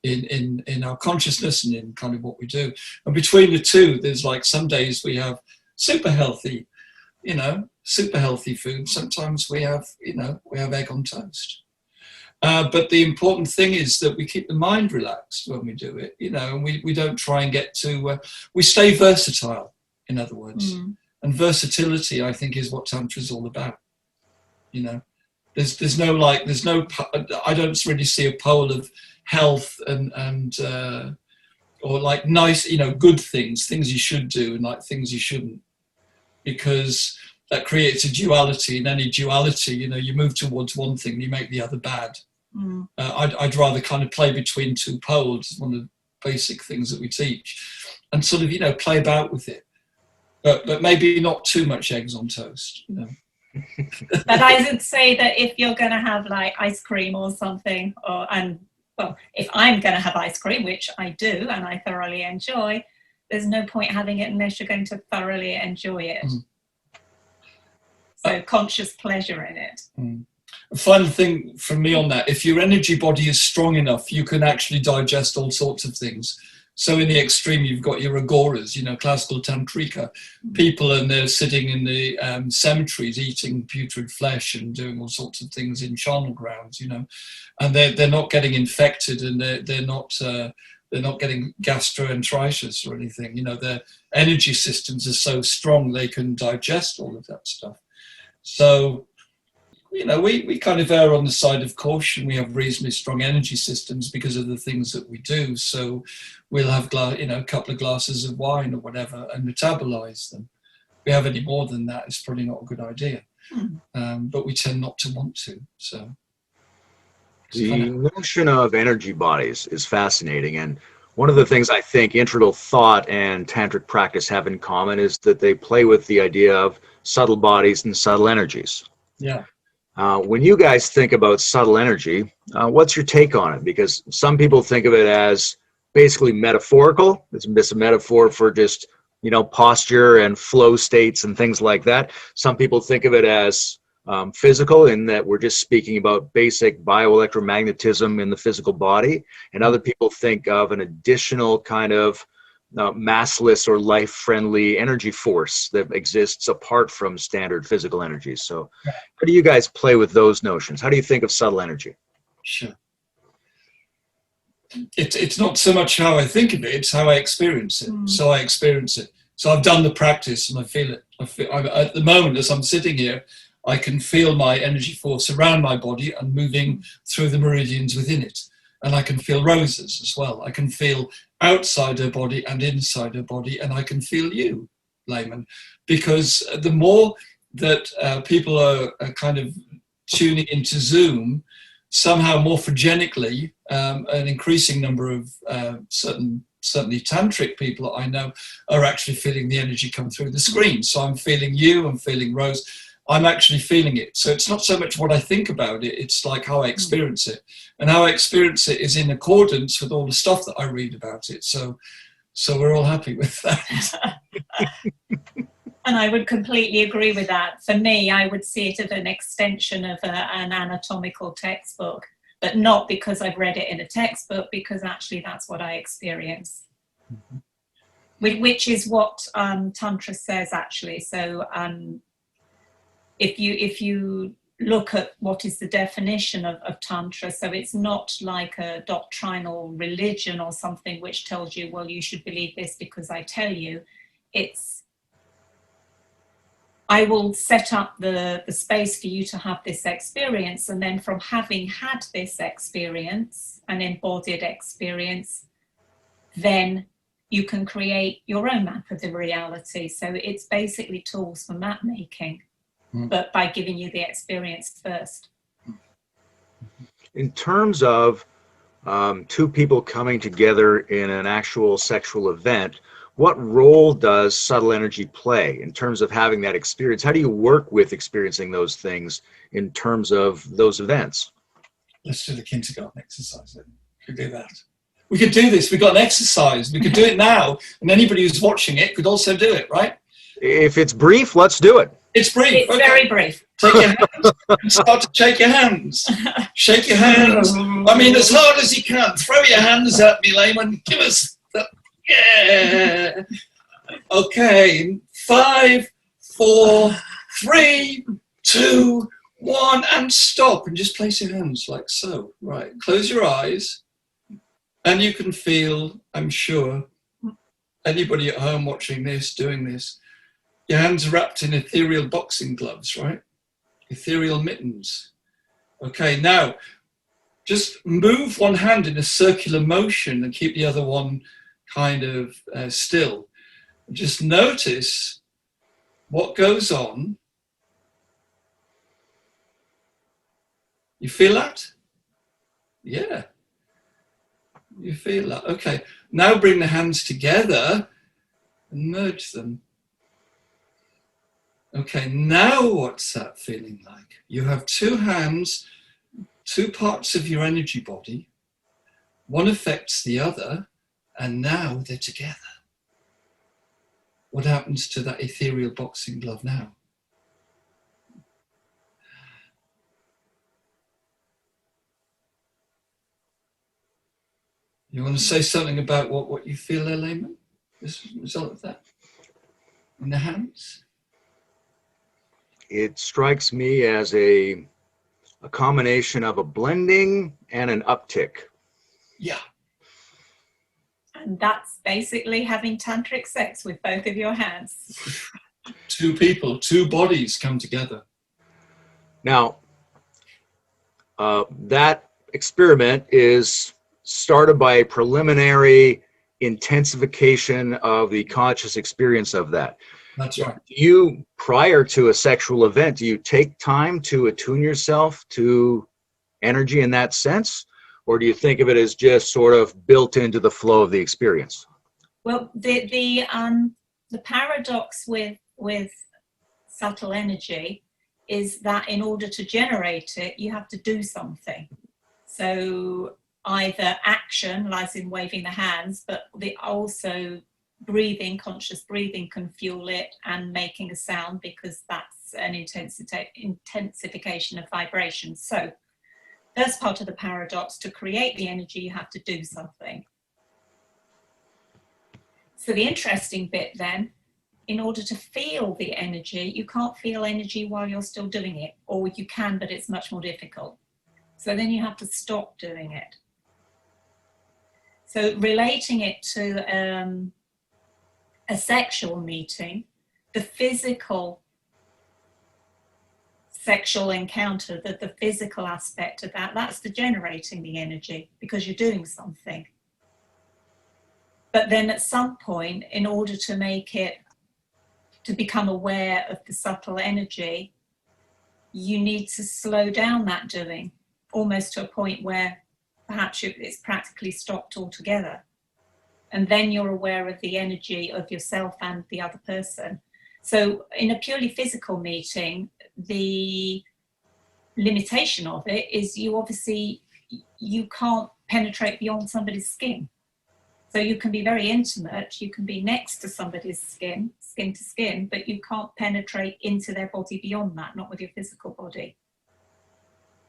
in our consciousness and in kind of what we do. And between the two, there's like some days we have super healthy, you know, super healthy food. Sometimes we have, you know, we have egg on toast. But the important thing is that we keep the mind relaxed when we do it, you know, and we don't try and get to, we stay versatile, in other words. And versatility, I think, is what Tantra is all about. You know, there's no, I don't really see a pole of health and or like nice, you know, good things you should do and like things you shouldn't, because that creates a duality. In any duality, you know, you move towards one thing, you make the other bad. I'd rather kind of play between two poles, one of the basic things that we teach, and sort of, you know, play about with it. But maybe not too much eggs on toast, you know. But I would say that if you're going to have like ice cream or something, well, if I'm going to have ice cream, which I do and I thoroughly enjoy, there's no point having it unless you're going to thoroughly enjoy it. So conscious pleasure in it. A final thing from me on that, if your energy body is strong enough, you can actually digest all sorts of things. So in the extreme, you've got your agoras, you know, classical tantrika people, and they're sitting in the cemeteries eating putrid flesh and doing all sorts of things in charnel grounds, you know, and they're not getting infected, and they're not getting gastroenteritis or anything. You know, their energy systems are so strong they can digest all of that stuff. So, you know, we kind of err on the side of caution. We have reasonably strong energy systems because of the things that we do. So we'll have, you know, a couple of glasses of wine or whatever and metabolize them. If we have any more than that, it's probably not a good idea. But we tend not to want to. So the notion of energy bodies is fascinating. And one of the things I think integral thought and tantric practice have in common is that they play with the idea of subtle bodies and subtle energies. Yeah. When you guys think about subtle energy, what's your take on it? Because some people think of it as basically metaphorical. It's a metaphor for just, you know, posture and flow states and things like that. Some people think of it as physical, in that we're just speaking about basic bioelectromagnetism in the physical body. And other people think of an additional kind of massless or life-friendly energy force that exists apart from standard physical energies. So how do you guys play with those notions? How do you think of subtle energy? Sure. It's not so much how I think of it, it's how I experience it. So I experience it. So I've done the practice and I feel it. At the moment, as I'm sitting here, I can feel my energy force around my body and moving through the meridians within it. And I can feel Rosa's as well. I can feel outside her body and inside her body, and I can feel you, Layman. Because the more that people are kind of tuning into Zoom, somehow morphogenically, an increasing number of certainly tantric people that I know are actually feeling the energy come through the screen. So I'm feeling you, I'm feeling Rose, I'm actually feeling it. So it's not so much what I think about it, it's like how I experience it. And how I experience it is in accordance with all the stuff that I read about it. So we're all happy with that. And I would completely agree with that. For me, I would see it as an extension of an anatomical textbook, but not because I've read it in a textbook, because actually that's what I experience. Which is what Tantra says, actually. So if you look at what is the definition of Tantra, so it's not like a doctrinal religion or something which tells you, well, you should believe this because I tell you. It's, I will set up the space for you to have this experience, and then from having had this experience, an embodied experience, then you can create your own map of the reality. So it's basically tools for map making, but by giving you the experience first. In terms of two people coming together in an actual sexual event, what role does subtle energy play in terms of having that experience? How do you work with experiencing those things in terms of those events? Let's do the kindergarten exercise then. We could do that. We could do this. We've got an exercise. We could do it now, and anybody who's watching it could also do it, right? If it's brief, let's do it. It's brief. It's very brief. Take your hands and start to shake your hands. Shake your hands. I mean, as hard as you can. Throw your hands at me, Layman. Give us the... Yeah. Okay. 5, 4, 3, 2, 1, and stop. And just place your hands like so. Right. Close your eyes. And you can feel, I'm sure, anybody at home watching this, doing this, your hands are wrapped in ethereal boxing gloves, right? Ethereal mittens. Okay, now, just move one hand in a circular motion and keep the other one kind of still. Just notice what goes on. You feel that? Yeah. You feel that? Okay. Now bring the hands together and merge them. Okay, now what's that feeling like? You have two hands, two parts of your energy body. One affects the other, and now they're together. What happens to that ethereal boxing glove now? You want to say something about what you feel there, Layman, as a result of that? In the hands? It strikes me as a combination of a blending and an uptick. Yeah. And that's basically having tantric sex with both of your hands. Two people, two bodies come together. Now, that experiment is started by a preliminary intensification of the conscious experience of that. That's right. You, prior to a sexual event, do you take time to attune yourself to energy in that sense? Or do you think of it as just sort of built into the flow of the experience? Well, the paradox with subtle energy is that in order to generate it, you have to do something. So either action, as in waving the hands, but also breathing, conscious breathing can fuel it, and making a sound, because that's an intensification of vibration. So first part of the paradox, to create the energy, you have to do something. So the interesting bit then, in order to feel the energy, you can't feel energy while you're still doing it, or you can, but it's much more difficult. So then you have to stop doing it. So relating it to a sexual meeting, the physical sexual encounter, the physical aspect of that, that's the generating the energy, because you're doing something. But then at some point, in order to make it, to become aware of the subtle energy, you need to slow down that doing, almost to a point where perhaps it's practically stopped altogether. And then you're aware of the energy of yourself and the other person. So in a purely physical meeting, the limitation of it is you can't penetrate beyond somebody's skin. So you can be very intimate, you can be next to somebody's skin to skin, but you can't penetrate into their body beyond that, not with your physical body.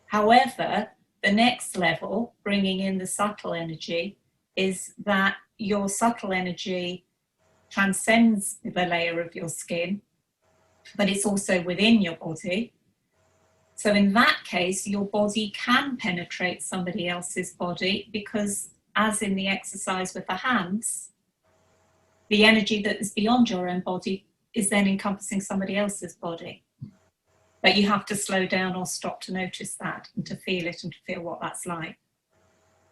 However, the next level, bringing in the subtle energy, is that your subtle energy transcends the layer of your skin, but it's also within your body. So in that case, your body can penetrate somebody else's body, because as in the exercise with the hands, the energy that is beyond your own body is then encompassing somebody else's body. But you have to slow down or stop to notice that and to feel it and to feel what that's like.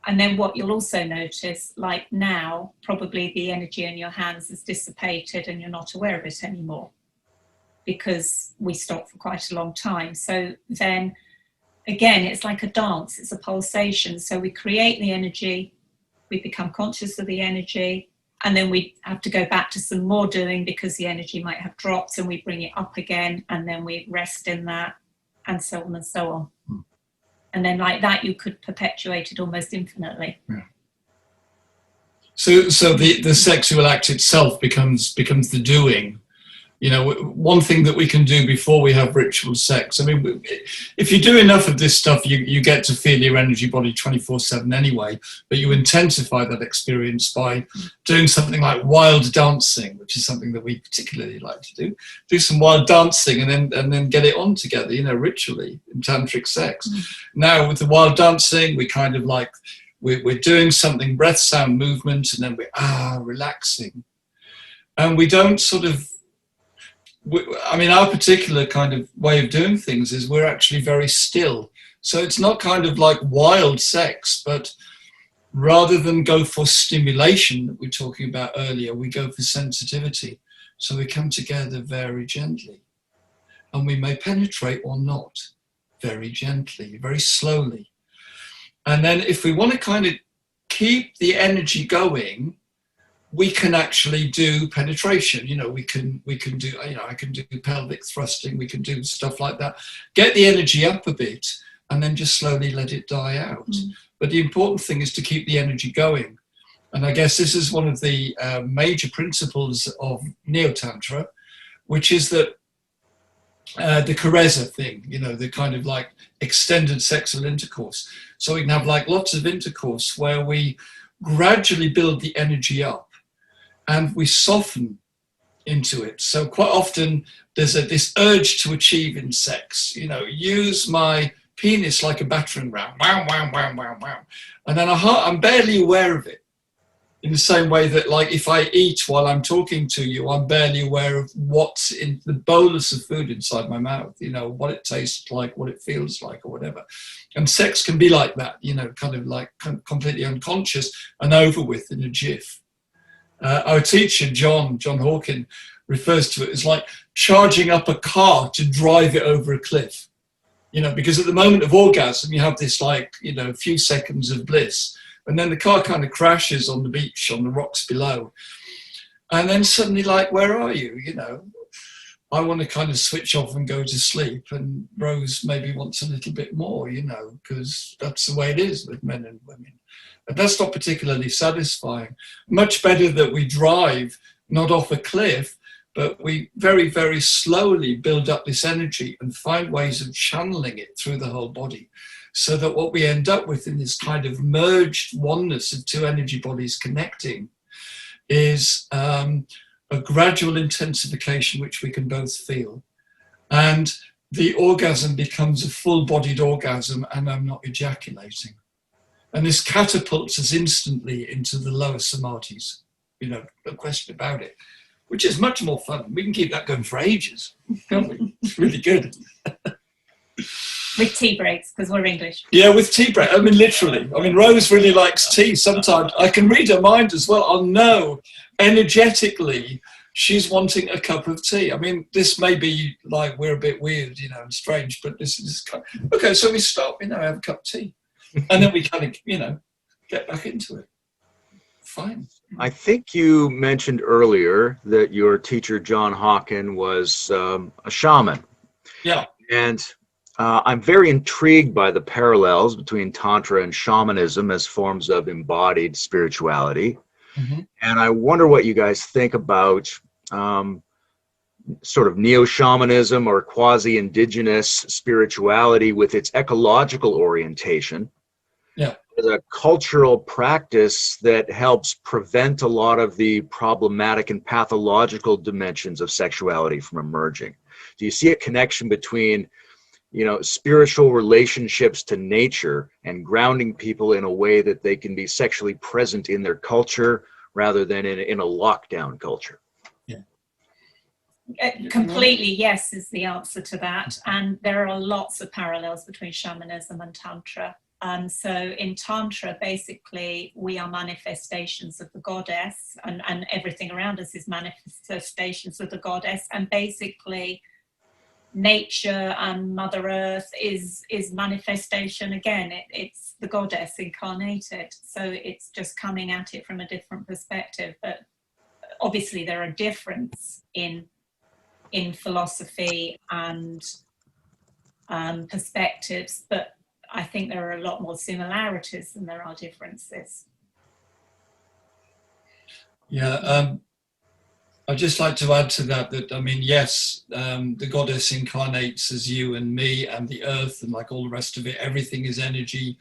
And then what you'll also notice, like now, probably the energy in your hands has dissipated and you're not aware of it anymore, because we stopped for quite a long time. So then again, it's like a dance, it's a pulsation. So we create the energy, we become conscious of the energy, and then we have to go back to some more doing because the energy might have dropped, and we bring it up again, and then we rest in that, and so on and so on. And then like that, you could perpetuate it almost infinitely. Yeah. So the sexual act itself becomes the doing. You know, one thing that we can do before we have ritual sex, I mean, if you do enough of this stuff, you get to feel your energy body 24/7 anyway, but you intensify that experience by doing something like wild dancing, which is something that we particularly like to do. Do some wild dancing and then get it on together, you know, ritually in tantric sex. Now with the wild dancing, we kind of like, we're doing something, breath, sound, movement, and then we're relaxing. And we don't sort of, I mean, our particular kind of way of doing things is we're actually very still. So it's not kind of like wild sex, but rather than go for stimulation that we were talking about earlier, we go for sensitivity. So we come together very gently, and we may penetrate or not, very gently, very slowly. And then if we want to kind of keep the energy going, we can actually do penetration. You know, we can do, you know, I can do pelvic thrusting, we can do stuff like that, get the energy up a bit, and then just slowly let it die out. But the important thing is to keep the energy going. And I guess this is one of the major principles of neo-tantra, which is that the caressa thing, you know, the kind of like extended sexual intercourse. So we can have like lots of intercourse where we gradually build the energy up, and we soften into it. So quite often there's this urge to achieve in sex, you know, use my penis like a battering ram, wow, wow, wow, wow, wow. And then I'm barely aware of it. In the same way that, like, if I eat while I'm talking to you, I'm barely aware of what's in the bolus of food inside my mouth, you know, what it tastes like, what it feels like, or whatever. And sex can be like that, you know, kind of like completely unconscious and over with in a jiff. Our teacher, John Hawken, refers to it as like charging up a car to drive it over a cliff. You know, because at the moment of orgasm, you have this like, you know, few seconds of bliss. And then the car kind of crashes on the beach, on the rocks below. And then suddenly, like, where are you? You know, I want to kind of switch off and go to sleep. And Rose maybe wants a little bit more, you know, because that's the way it is with men and women. But that's not particularly satisfying. Much better that we drive not off a cliff, but we very, very slowly build up this energy and find ways of channeling it through the whole body, so that what we end up with in this kind of merged oneness of two energy bodies connecting is a gradual intensification which we can both feel. And the orgasm becomes a full-bodied orgasm, and I'm not ejaculating. And this catapults us instantly into the lower samadhis, you know, no question about it, which is much more fun. We can keep that going for ages, can't we? It's really good. With tea breaks, because we're English. Yeah, with tea break. I mean, literally. I mean, Rose really likes tea. Sometimes I can read her mind as well. I'll know energetically she's wanting a cup of tea. I mean, this may be like we're a bit weird, you know, and strange, but this is kind of, okay, so we stop, you know, have a cup of tea. And then we kind of, you know, get back into it. Fine. I think you mentioned earlier that your teacher, John Hawken, was a shaman. Yeah. And I'm very intrigued by the parallels between Tantra and shamanism as forms of embodied spirituality. And I wonder what you guys think about sort of neo-shamanism or quasi-indigenous spirituality with its ecological orientation. Yeah. As a cultural practice that helps prevent a lot of the problematic and pathological dimensions of sexuality from emerging. Do you see a connection between, you know, spiritual relationships to nature and grounding people in a way that they can be sexually present in their culture rather than in a lockdown culture? Completely, yes, is the answer to that. And there are lots of parallels between shamanism and Tantra. So in Tantra, basically, we are manifestations of the goddess, and everything around us is manifestations of the goddess. And basically, nature and Mother Earth is manifestation again. It's the goddess incarnated. So it's just coming at it from a different perspective. But obviously, there are differences in philosophy and perspectives, but I think there are a lot more similarities than there are differences. Yeah, I'd just like to add to that, I mean, yes, the goddess incarnates as you and me and the earth and like all the rest of it. Everything is energy.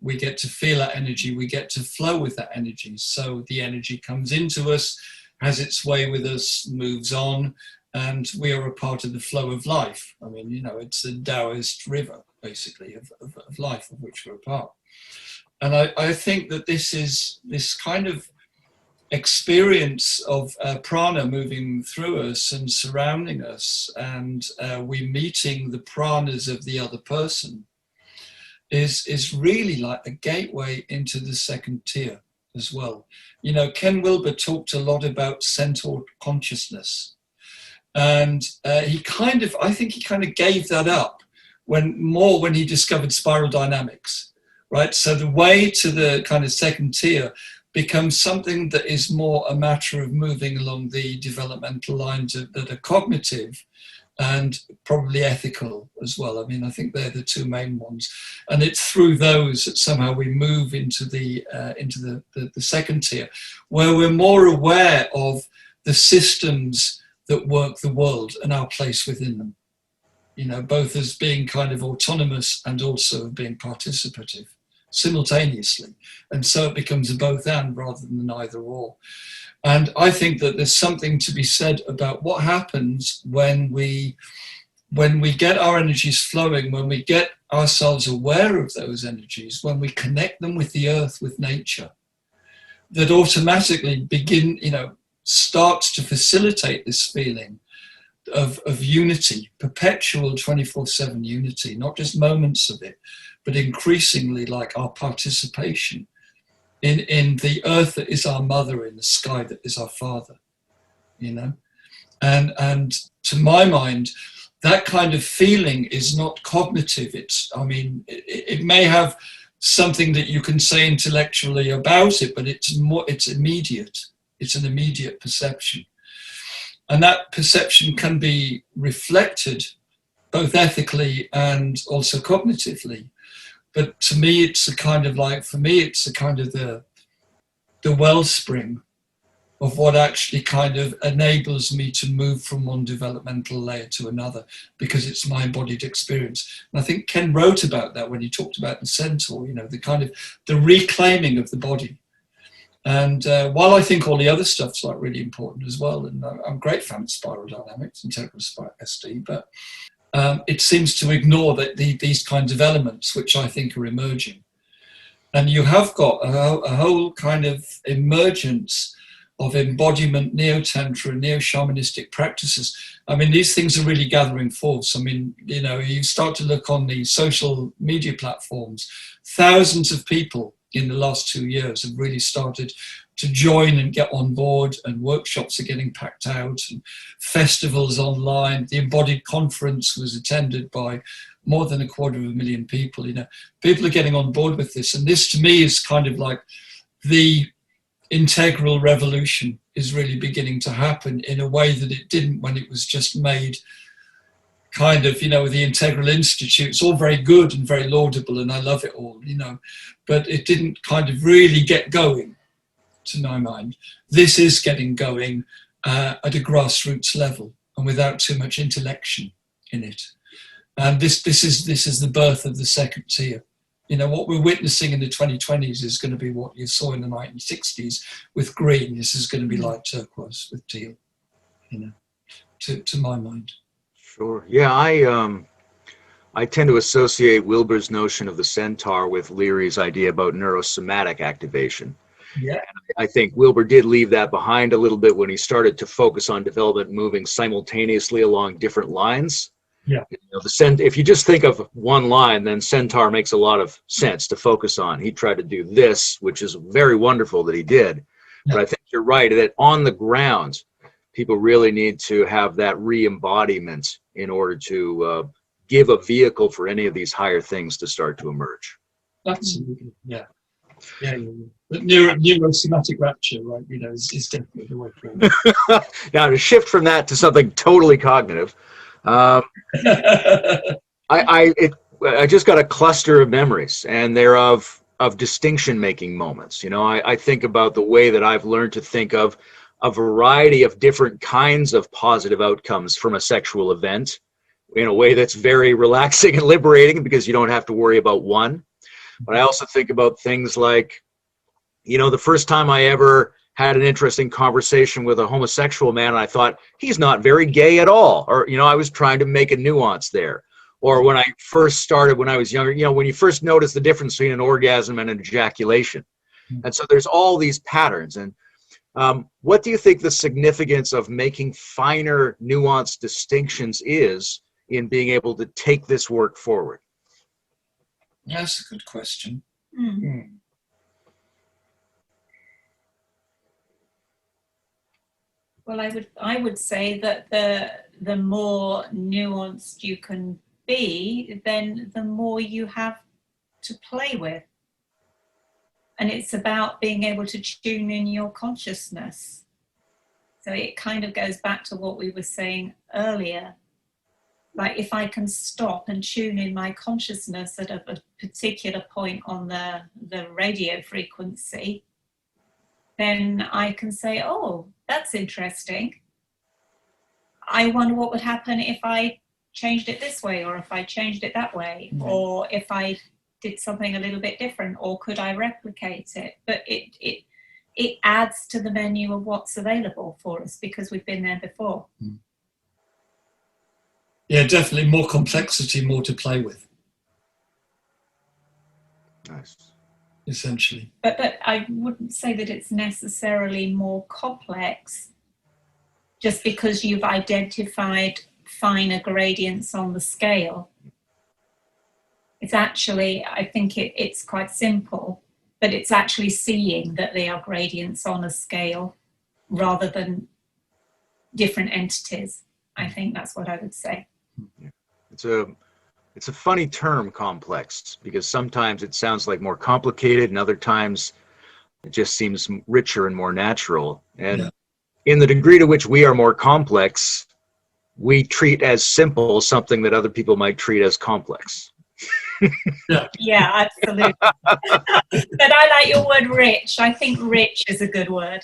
We get to feel that energy. We get to flow with that energy. So the energy comes into us, has its way with us, moves on, and we are a part of the flow of life. I mean, you know, it's a Taoist river, basically, of life, of which we're a part. And I think that this kind of experience of prana moving through us and surrounding us, and we meeting the pranas of the other person, is really like a gateway into the second tier as well. You know, Ken Wilber talked a lot about centered consciousness. And I think he kind of gave that up when he discovered spiral dynamics, right? So the way to the kind of second tier becomes something that is more a matter of moving along the developmental lines that are cognitive and probably ethical as well. I mean, I think they're the two main ones, and it's through those that somehow we move into the second tier, where we're more aware of the systems that work the world and our place within them, you know, both as being kind of autonomous and also being participative simultaneously. And so it becomes a both and rather than an either or. And I think that there's something to be said about what happens when we get our energies flowing, when we get ourselves aware of those energies, when we connect them with the earth, with nature, that automatically begin, you know, starts to facilitate this feeling of unity, perpetual 24/7 unity, not just moments of it, but increasingly like our participation in the earth that is our mother, in the sky that is our father, you know. And to my mind, that kind of feeling is not cognitive. It may have something that you can say intellectually about it, but it's immediate. It's an immediate perception. And that perception can be reflected both ethically and also cognitively. But to me, it's a kind of the wellspring of what actually kind of enables me to move from one developmental layer to another, because it's my embodied experience. And I think Ken wrote about that when he talked about the centaur, you know, the reclaiming of the body. And while I think all the other stuff's like really important as well, and I'm a great fan of spiral dynamics, integral SD, but it seems to ignore these kinds of elements which I think are emerging. And you have got a whole kind of emergence of embodiment, neo-tantra, neo-shamanistic practices. I mean, these things are really gathering force. I mean, you know, you start to look on the social media platforms, thousands of people in the last 2 years have really started to join and get on board, and workshops are getting packed out, and festivals online. The Embodied conference was attended by more than 250,000 people. You know, people are getting on board with this, and this to me is kind of like the integral revolution is really beginning to happen in a way that it didn't when it was just made kind of, you know, the Integral Institute. It's all very good and very laudable, and I love it all, you know, but it didn't kind of really get going to my mind. This is getting going at a grassroots level and without too much intellection in it. And this is the birth of the second tier. You know, what we're witnessing in the 2020s is going to be what you saw in the 1960s with green. This is going to be light turquoise with teal, you know, to my mind. Sure. Yeah, I tend to associate Wilber's notion of the centaur with Leary's idea about neurosomatic activation. Yeah. I think Wilber did leave that behind a little bit when he started to focus on development moving simultaneously along different lines. Yeah. You know, if you just think of one line, then centaur makes a lot of sense to focus on. He tried to do this, which is very wonderful that he did. Yeah. But I think you're right that on the ground, people really need to have that re-embodiment in order to give a vehicle for any of these higher things to start to emerge. Absolutely. Yeah. Yeah. But neurosomatic rapture, right, you know, is definitely the way forward. Now, to shift from that to something totally cognitive, I just got a cluster of memories, and they're of distinction-making moments. You know, I think about the way that I've learned to think of a variety of different kinds of positive outcomes from a sexual event in a way that's very relaxing and liberating because you don't have to worry about one. But I also think about things like, you know, the first time I ever had an interesting conversation with a homosexual man, and I thought, he's not very gay at all. Or, you know, I was trying to make a nuance there. Or when I first started, when I was younger, you know, when you first notice the difference between an orgasm and an ejaculation. And so there's all these patterns. And what do you think the significance of making finer, nuanced distinctions is in being able to take this work forward? That's a good question. Well, I would say that the more nuanced you can be, then the more you have to play with. And it's about being able to tune in your consciousness. So it kind of goes back to what we were saying earlier. Like, if I can stop and tune in my consciousness at a particular point on the radio frequency, then I can say, oh, that's interesting. I wonder what would happen if I changed it this way, or if I changed it that way, or if I did something a little bit different, or could I replicate it? But it adds to the menu of what's available for us because we've been there before. Yeah, definitely more complexity, more to play with. Nice. Essentially. But I wouldn't say that it's necessarily more complex just because you've identified finer gradients on the scale. It's actually, I think it's quite simple, but it's actually seeing that they are gradients on a scale rather than different entities. I think that's what I would say. Yeah. It's a funny term, complex, because sometimes it sounds like more complicated and other times it just seems richer and more natural. And in the degree to which we are more complex, we treat as simple something that other people might treat as complex. Yeah, absolutely. But I like your word rich. I think rich is a good word.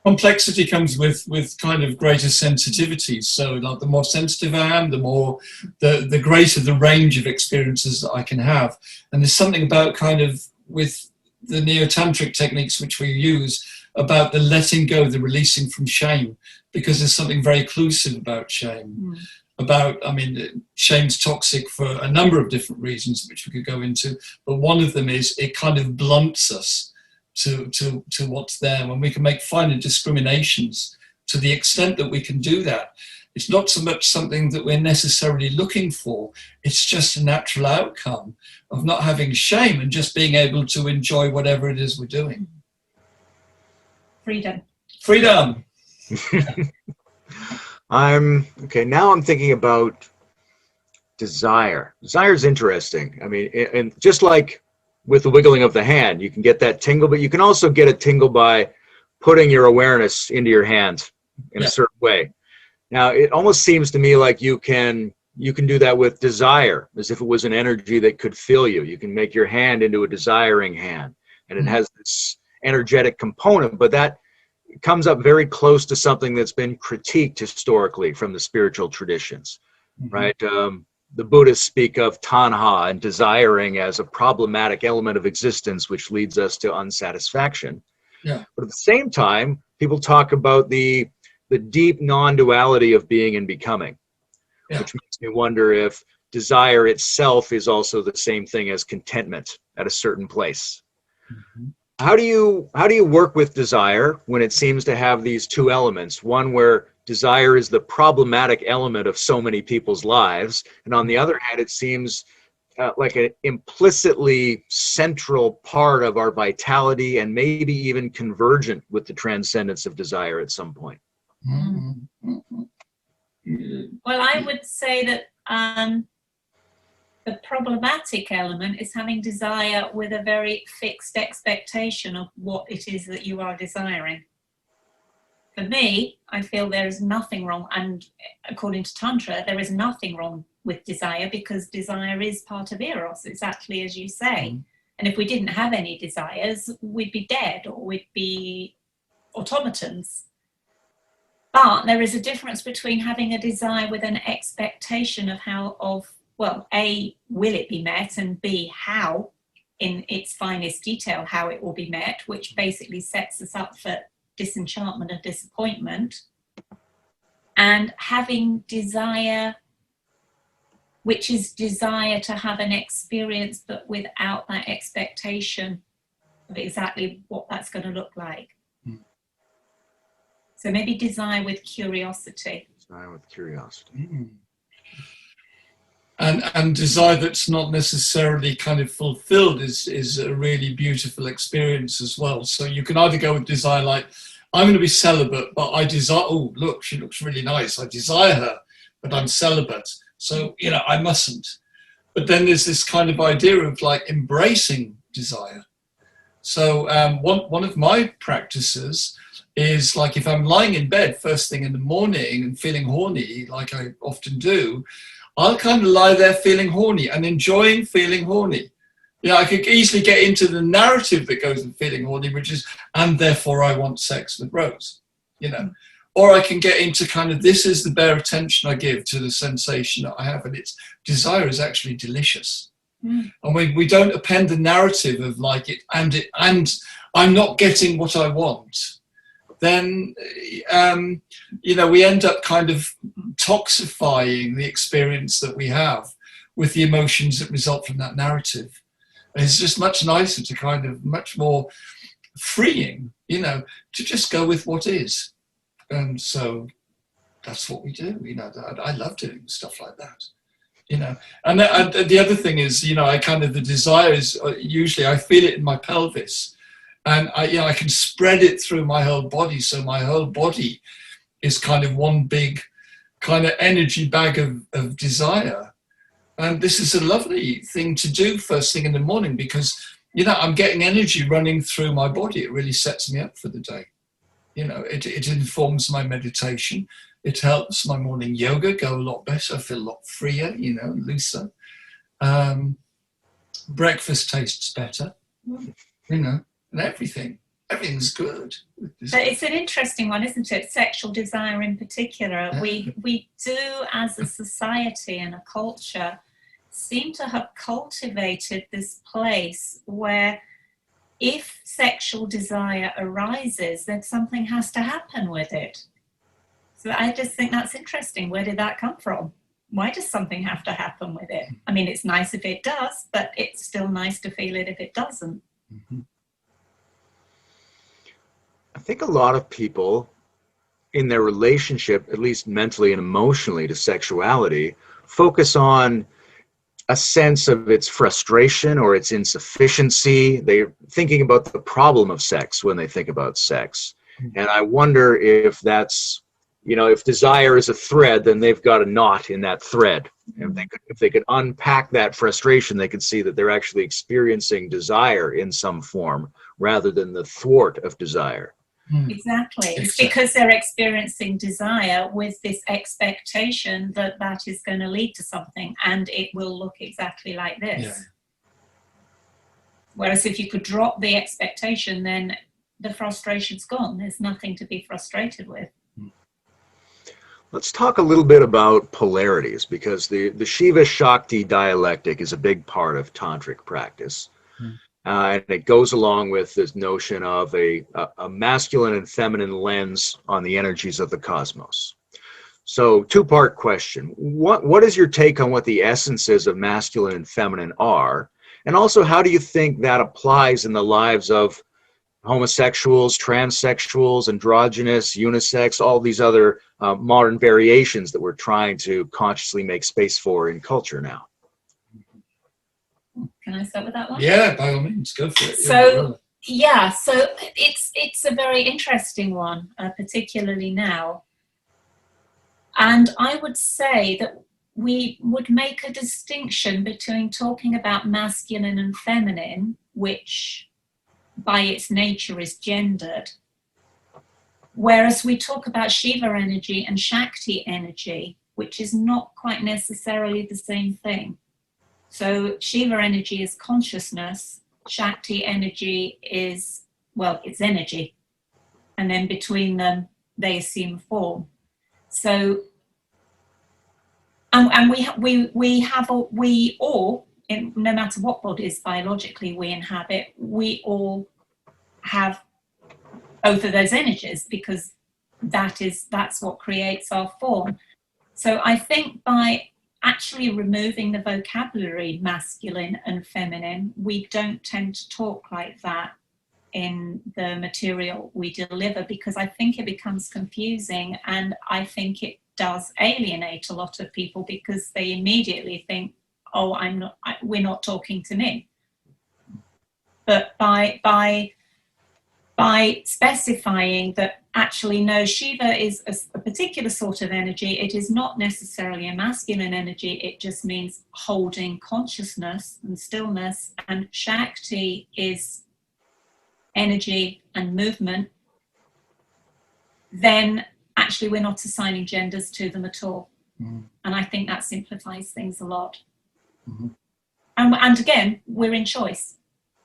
Complexity comes with kind of greater sensitivity. So like the more sensitive I am, the greater the range of experiences that I can have. And there's something about kind of with the neo-tantric techniques which we use about the letting go, the releasing from shame, because there's something very inclusive about shame. Shame's toxic for a number of different reasons, which we could go into, but one of them is it kind of blunts us to what's there. When we can make finer discriminations, to the extent that we can do that, it's not so much something that we're necessarily looking for, it's just a natural outcome of not having shame and just being able to enjoy whatever it is we're doing. Freedom. Now I'm thinking about desire. Desire is interesting. I mean, and just like with the wiggling of the hand, you can get that tingle, but you can also get a tingle by putting your awareness into your hand in a certain way. Now, it almost seems to me like you can do that with desire, as if it was an energy that could fill you. You can make your hand into a desiring hand. and it has this energetic component, but that comes up very close to something that's been critiqued historically from the spiritual traditions, right? The Buddhists speak of tanha and desiring as a problematic element of existence, which leads us to unsatisfaction. Yeah. But at the same time, people talk about the deep non-duality of being and becoming, which makes me wonder if desire itself is also the same thing as contentment at a certain place. How do you work with desire when it seems to have these two elements? One where desire is the problematic element of so many people's lives, and on the other hand, it seems like an implicitly central part of our vitality and maybe even convergent with the transcendence of desire at some point. Well, I would say that the problematic element is having desire with a very fixed expectation of what it is that you are desiring. For me, I feel there is nothing wrong, and according to Tantra, there is nothing wrong with desire because desire is part of Eros, exactly as you say. And if we didn't have any desires, we'd be dead or we'd be automatons. But there is a difference between having a desire with an expectation of well, A, will it be met, and B, how, in its finest detail, how it will be met, which basically sets us up for disenchantment and disappointment, and having desire, which is desire to have an experience, but without that expectation of exactly what that's going to look like. So maybe desire with curiosity. Desire with curiosity. And desire that's not necessarily kind of fulfilled is a really beautiful experience as well. So you can either go with desire like, I'm going to be celibate, but I desire, oh, look, she looks really nice. I desire her, but I'm celibate. So, I mustn't. But then there's this kind of idea of like embracing desire. So one of my practices is like if I'm lying in bed first thing in the morning and feeling horny, like I often do, I'll kind of lie there feeling horny and enjoying feeling horny. I could easily get into the narrative that goes with feeling horny, which is, and therefore I want sex with Rose, Or I can get into kind of, this is the bare attention I give to the sensation that I have, and its desire is actually delicious. And we don't append the narrative of like it, and I'm not getting what I want. Then, we end up kind of toxifying the experience that we have with the emotions that result from that narrative. And it's just much nicer to kind of much more freeing, to just go with what is. And so that's what we do. I love doing stuff like that. And the other thing is, the desire is usually I feel it in my pelvis. And I can spread it through my whole body. So my whole body is kind of one big kind of energy bag of desire. And this is a lovely thing to do first thing in the morning because, I'm getting energy running through my body. It really sets me up for the day. It informs my meditation. It helps my morning yoga go a lot better. I feel a lot freer, looser. Breakfast tastes better, and everything's good. But it's an interesting one, isn't it? Sexual desire in particular. Yeah. We do, as a society and a culture, seem to have cultivated this place where if sexual desire arises, then something has to happen with it. So I just think that's interesting. Where did that come from? Why does something have to happen with it? I mean, it's nice if it does, but it's still nice to feel it if it doesn't. I think a lot of people in their relationship, at least mentally and emotionally to sexuality, focus on a sense of its frustration or its insufficiency. They're thinking about the problem of sex when they think about sex. And I wonder if that's, if desire is a thread, then they've got a knot in that thread. And if they could unpack that frustration, they could see that they're actually experiencing desire in some form rather than the thwart of desire. Exactly. It's because they're experiencing desire with this expectation that that is going to lead to something and it will look exactly like this. Whereas if you could drop the expectation, then the frustration's gone. There's nothing to be frustrated with. Let's talk a little bit about polarities, because the Shiva-Shakti dialectic is a big part of tantric practice. And it goes along with this notion of a masculine and feminine lens on the energies of the cosmos. So, two-part question. What is your take on what the essences of masculine and feminine are? And also, how do you think that applies in the lives of homosexuals, transsexuals, androgynous, unisex, all these other modern variations that we're trying to consciously make space for in culture now? Can I start with that one? Yeah, by all means, go for it. So it's a very interesting one, particularly now. And I would say that we would make a distinction between talking about masculine and feminine, which by its nature is gendered, whereas we talk about Shiva energy and Shakti energy, which is not quite necessarily the same thing. So Shiva energy is consciousness, Shakti energy is, well, it's energy. And then between them, they assume form. So, and we all, no matter what bodies biologically we inhabit, we all have both of those energies, because that's what creates our form. So I think by actually removing the vocabulary masculine and feminine, we don't tend to talk like that in the material we deliver, because I think it becomes confusing, and I think it does alienate a lot of people, because they immediately think, oh, we're not talking to me. But by specifying that actually, no, Shiva is a particular sort of energy, it is not necessarily a masculine energy, it just means holding consciousness and stillness, and Shakti is energy and movement, then actually we're not assigning genders to them at all. And I think that simplifies things a lot. And again, we're in choice.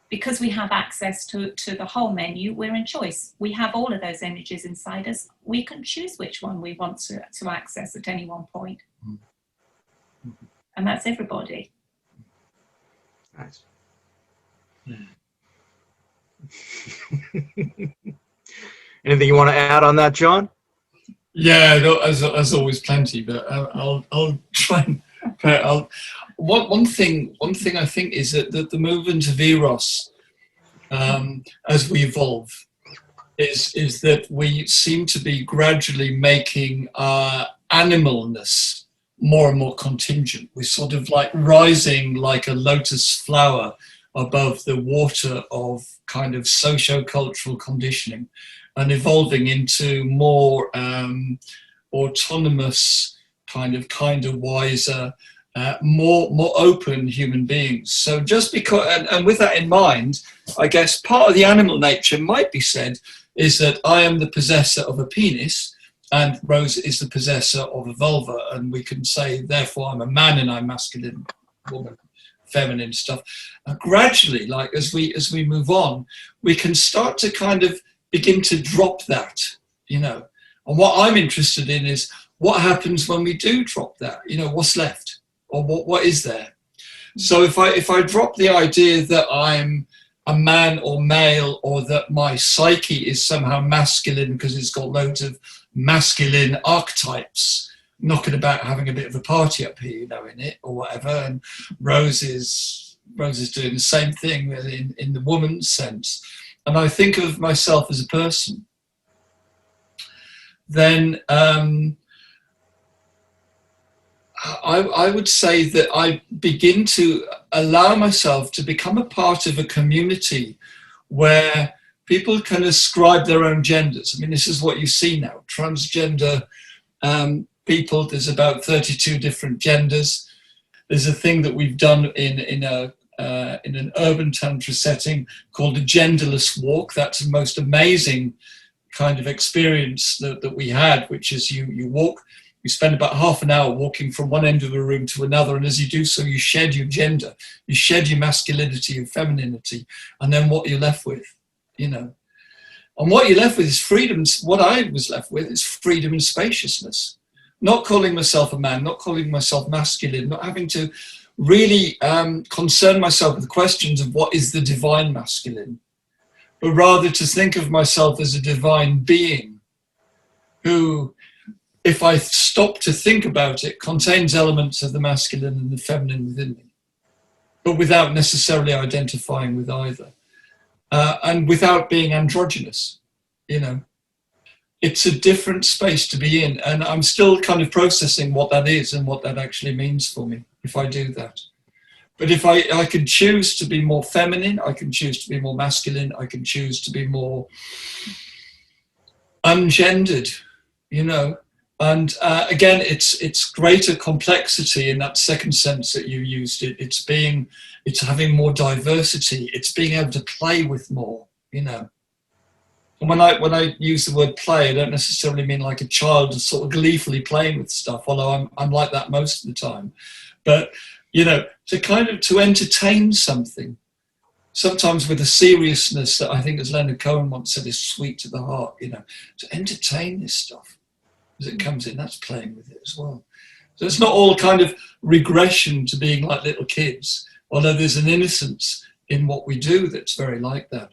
Because we have access to the whole menu, we're in choice. We have all of those energies inside us. We can choose which one we want to access at any one point. And that's everybody. Nice. Anything you want to add on that, John? Yeah, as always, plenty. But I'll try and. One thing I think is that the movement of Eros, as we evolve, is that we seem to be gradually making our animalness more and more contingent. We're sort of like rising like a lotus flower above the water of kind of socio-cultural conditioning, and evolving into more autonomous, kind of wiser, more open human beings. So just because, and with that in mind, I guess part of the animal nature might be said is that I am the possessor of a penis and Rose is the possessor of a vulva, and we can say therefore I'm a man and I'm masculine, woman, feminine stuff. Gradually, like as we move on, we can start to kind of begin to drop that, you know. And what I'm interested in is what happens when we do drop that, you know, what's left? Or what is there? So if I drop the idea that I'm a man or male, or that my psyche is somehow masculine because it's got loads of masculine archetypes knocking about, having a bit of a party up here, you know, in it or whatever, and Rose is doing the same thing in the woman's sense, and I think of myself as a person, then I would say that I begin to allow myself to become a part of a community where people can ascribe their own genders. I mean, this is what you see now. Transgender people, there's about 32 different genders. There's a thing that we've done in an urban tantra setting called a genderless walk. That's the most amazing kind of experience that we had, which is you walk You spend about half an hour walking from one end of the room to another, and as you do so, you shed your gender, you shed your masculinity and femininity, and then what you're left with, And what you're left with is freedom. What I was left with is freedom and spaciousness. Not calling myself a man, not calling myself masculine, not having to really concern myself with questions of what is the divine masculine, but rather to think of myself as a divine being who, if I stop to think about it, contains elements of the masculine and the feminine within me, but without necessarily identifying with either, and without being androgynous. It's a different space to be in, and I'm still kind of processing what that is and what that actually means for me if I do that. But if I can choose to be more feminine, I can choose to be more masculine, I can choose to be more ungendered, And again, it's greater complexity in that second sense that you used it. It's having more diversity. It's being able to play with more, And when I use the word play, I don't necessarily mean like a child sort of gleefully playing with stuff, although I'm like that most of the time. But, to entertain something, sometimes with a seriousness that I think, as Leonard Cohen once said, is sweet to the heart, to entertain this stuff as it comes in, that's playing with it as well. So it's not all kind of regression to being like little kids, although there's an innocence in what we do that's very like that.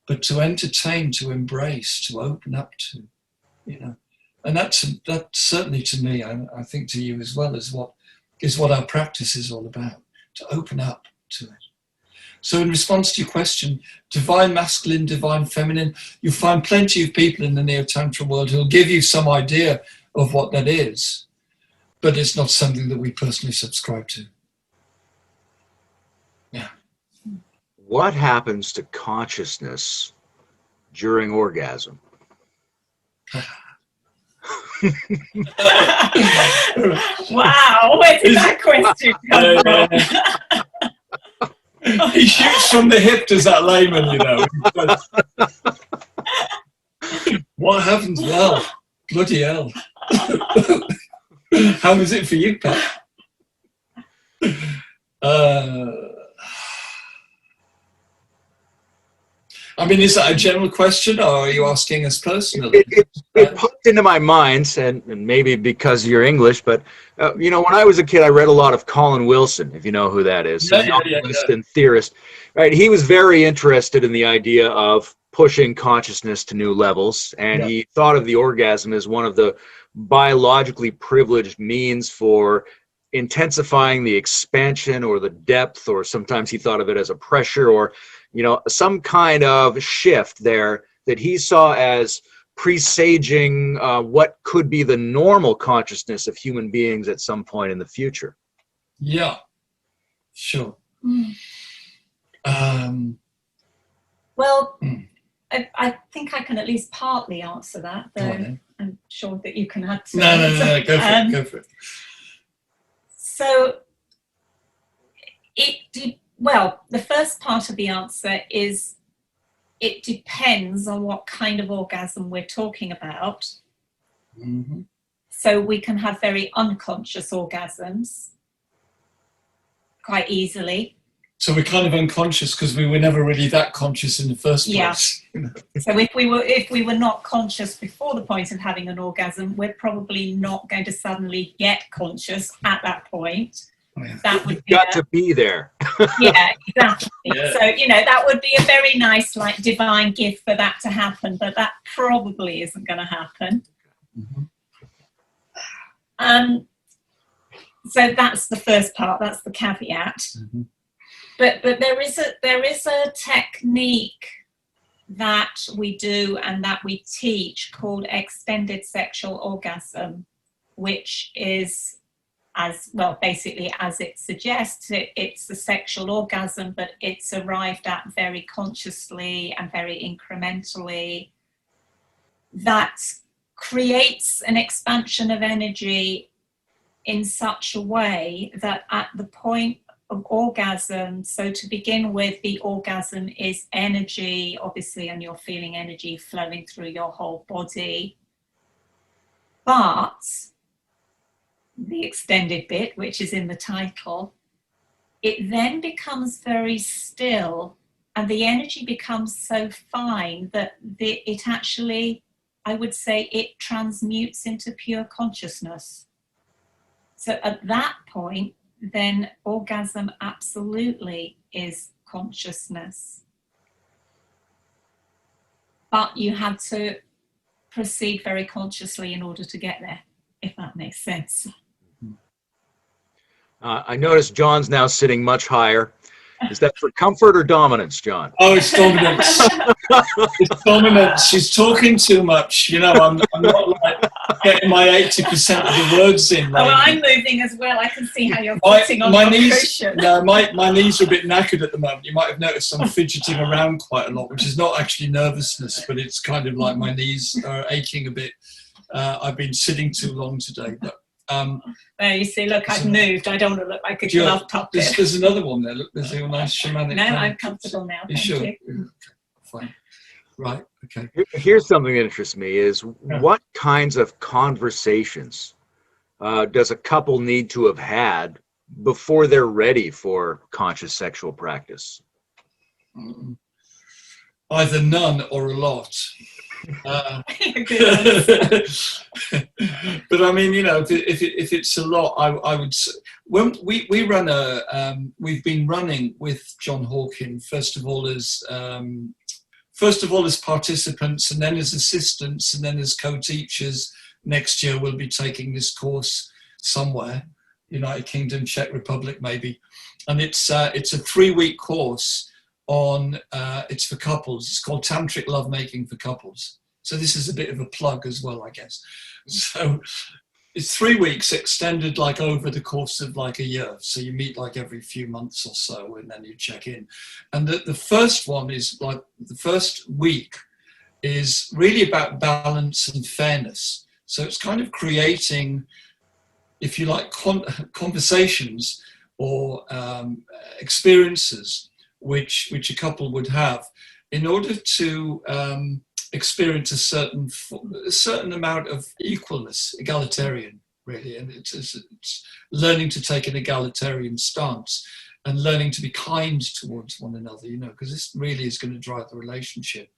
But to entertain, to embrace, to open up to, and that's certainly to me, I think to you as well, is what our practice is all about, to open up to it. So in response to your question, divine masculine, divine feminine, you'll find plenty of people in the neo-tantra world who'll give you some idea of what that is, but it's not something that we personally subscribe to. Yeah. What happens to consciousness during orgasm? Wow, where did that question come from? He shoots from the hip, does that Layman, What happens? Well, bloody hell. How is it for you, Pat? Is that a general question, or are you asking us personally? It popped into my mind, and maybe because you're English, but when I was a kid, I read a lot of Colin Wilson, if you know who that is, novelist and theorist. Right, he was very interested in the idea of pushing consciousness to new levels, and he thought of the orgasm as one of the biologically privileged means for intensifying the expansion or the depth, or sometimes he thought of it as a pressure, or some kind of shift there that he saw as presaging what could be the normal consciousness of human beings at some point in the future. Yeah, sure. I think I can at least partly answer that, though I'm sure that you can add to it. No, go for it. So the first part of the answer is it depends on what kind of orgasm we're talking about. Mm-hmm. So we can have very unconscious orgasms quite easily. So we're kind of unconscious because we were never really that conscious in the first place. Yeah. So if we were not conscious before the point of having an orgasm, we're probably not going to suddenly get conscious at that point. That would be to be there. Yeah, exactly. Yeah. So that would be a very nice divine gift for that to happen, but that probably isn't going to happen. Mm-hmm. So that's the first part. That's the caveat. Mm-hmm. But there is a technique that we do and that we teach called extended sexual orgasm, which is, as well, basically as it suggests, it's the sexual orgasm, but it's arrived at very consciously and very incrementally. That creates an expansion of energy in such a way that at the point of orgasm, so to begin with, the orgasm is energy, obviously, and you're feeling energy flowing through your whole body. But the extended bit, which is in the title, it then becomes very still, and the energy becomes so fine that it actually, I would say, it transmutes into pure consciousness. So at that point, then orgasm absolutely is consciousness. But you have to proceed very consciously in order to get there, if that makes sense. I notice John's now sitting much higher. Is that for comfort or dominance, John? Oh, it's dominance. It's dominance. She's talking too much. You know, I'm not like getting my 80% of the words in. Well, I'm moving as well. I can see how you're sitting on my knees. Cushion. No, my knees are a bit knackered at the moment. You might have noticed I'm fidgeting around quite a lot, which is not actually nervousness, but it's kind of like my knees are aching a bit. I've been sitting too long today, but. There you see, look, I've moved. I don't want to look like a glove puppet. There's another one there. Look, there's a nice shamanic. No, I'm comfortable now. Thank you. Okay, fine. Right. Okay. Here's something that interests me: is what kinds of conversations does a couple need to have had before they're ready for conscious sexual practice? Either none or a lot. But I mean, you know, if it's a lot, I would. When we run we've been running with John Hawken first of all as participants, and then as assistants, and then as co-teachers. Next year we'll be taking this course somewhere, United Kingdom, Czech Republic maybe, and it's a 3-week course on it's for couples. It's called Tantric Lovemaking for Couples. So this is a bit of a plug as well, I guess. So it's 3 weeks extended like over the course of like a year. So you meet like every few months or so, and then you check in. And the first one is like the first week is really about balance and fairness. So it's kind of creating, if you like, conversations or experiences which a couple would have in order to experience a certain amount of equalness, egalitarian, really. And it's learning to take an egalitarian stance and learning to be kind towards one another, because this really is going to drive the relationship.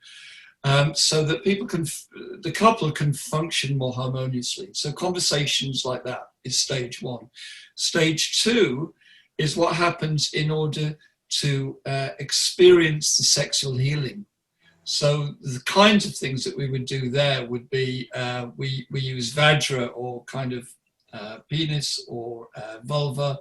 So that the couple can function more harmoniously. So conversations like that is stage 1. Stage 2 is what happens in order to experience the sexual healing. So the kinds of things that we would do there would be, we use Vajra or kind of penis or vulva,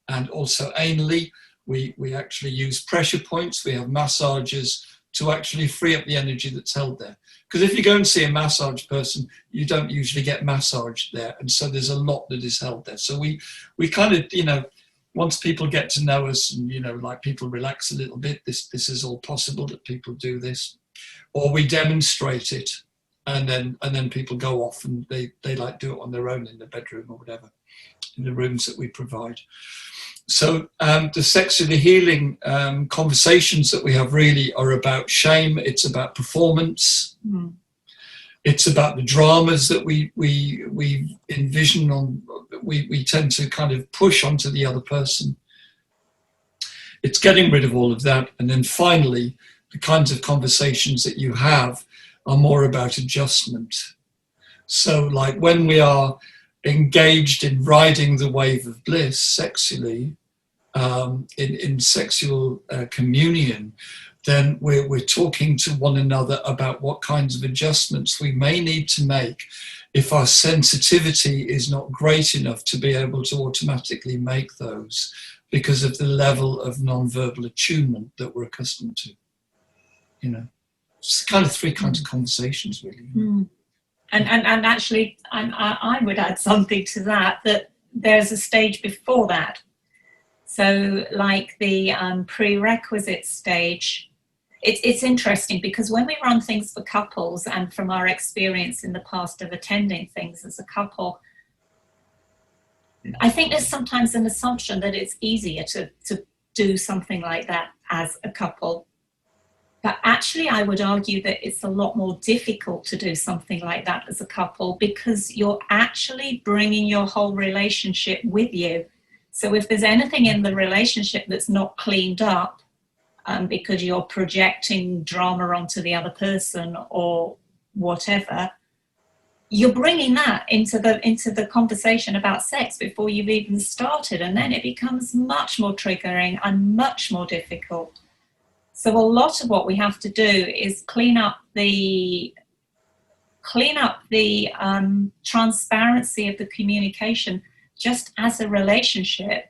and also anally. We actually use pressure points. We have massages to actually free up the energy that's held there. Because if you go and see a massage person, you don't usually get massaged there. And so there's a lot that is held there. So we kind of, once people get to know us and, like people relax a little bit, this is all possible that people do this. Or we demonstrate it, and then people go off and they like do it on their own in the bedroom or whatever, in the rooms that we provide. So the sexually healing conversations that we have really are about shame. It's about performance. Mm. It's about the dramas that we envision we tend to kind of push onto the other person. It's getting rid of all of that. And then finally, the kinds of conversations that you have are more about adjustment. So like when we are engaged in riding the wave of bliss sexually, in sexual communion, then we're talking to one another about what kinds of adjustments we may need to make if our sensitivity is not great enough to be able to automatically make those because of the level of non-verbal attunement that we're accustomed to. It's kind of 3 kinds of conversations, really. Mm. And actually, I would add something to that there's a stage before that. So like the prerequisite stage, it's interesting because when we run things for couples, and from our experience in the past of attending things as a couple, I think there's sometimes an assumption that it's easier to do something like that as a couple. But actually, I would argue that it's a lot more difficult to do something like that as a couple, because you're actually bringing your whole relationship with you. So if there's anything in the relationship that's not cleaned up, because you're projecting drama onto the other person or whatever, you're bringing that into the conversation about sex before you've even started, and then it becomes much more triggering and much more difficult. So a lot of what we have to do is clean up the transparency of the communication just as a relationship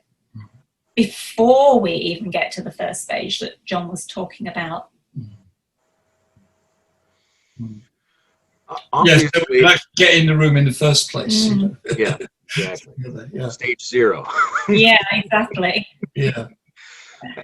before we even get to the first stage that John was talking about. Yes, so we can actually get in the room in the first place. Yeah, exactly. Yeah. Stage 0. Yeah, exactly. Yeah.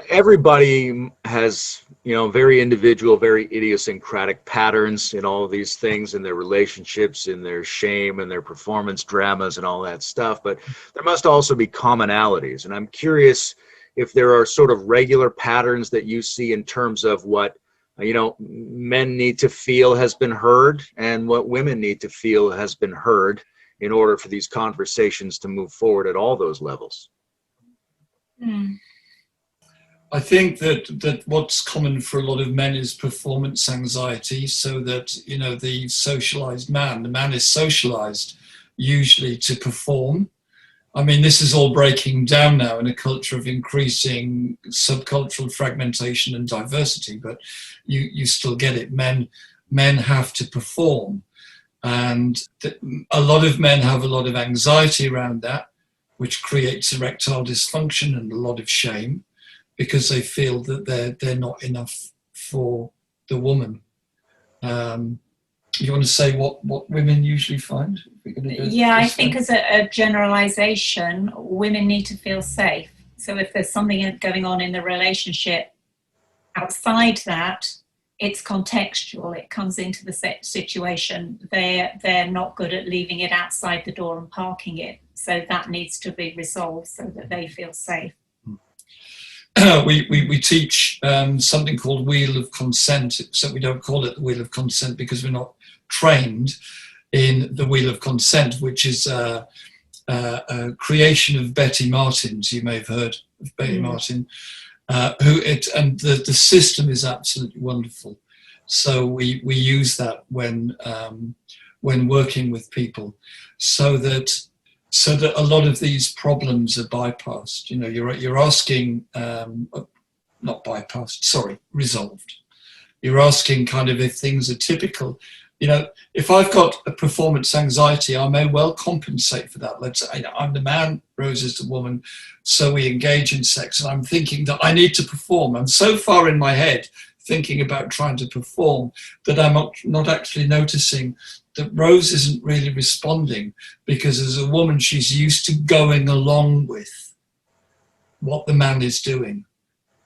Everybody has, very individual, very idiosyncratic patterns in all of these things, in their relationships, in their shame, and their performance dramas and all that stuff. But there must also be commonalities. And I'm curious if there are sort of regular patterns that you see in terms of what, men need to feel has been heard and what women need to feel has been heard in order for these conversations to move forward at all those levels. I think that what's common for a lot of men is performance anxiety, so that, the socialized man, the man is socialized usually to perform. I mean, this is all breaking down now in a culture of increasing subcultural fragmentation and diversity, but you still get it. Men have to perform. And a lot of men have a lot of anxiety around that, which creates erectile dysfunction and a lot of shame, because they feel that they're not enough for the woman. You want to say what women usually find? Yeah, I think as a generalization, women need to feel safe. So if there's something going on in the relationship outside that, it's contextual. It comes into the situation. They're not good at leaving it outside the door and parking it. So that needs to be resolved so that they feel safe. We teach something called Wheel of Consent, except we don't call it the Wheel of Consent because we're not trained in the Wheel of Consent, which is a creation of Betty Martin's. You may have heard of Betty Martin, and the system is absolutely wonderful. So we use that when working with people, so that a lot of these problems are bypassed. You're asking, not bypassed, sorry, resolved. You're asking kind of if things are typical. If I've got a performance anxiety, I may well compensate for that. Let's say I'm the man, Rose is the woman, so we engage in sex, and I'm thinking that I need to perform. I'm so far in my head thinking about trying to perform that I'm not actually noticing that Rose isn't really responding, because as a woman, she's used to going along with what the man is doing,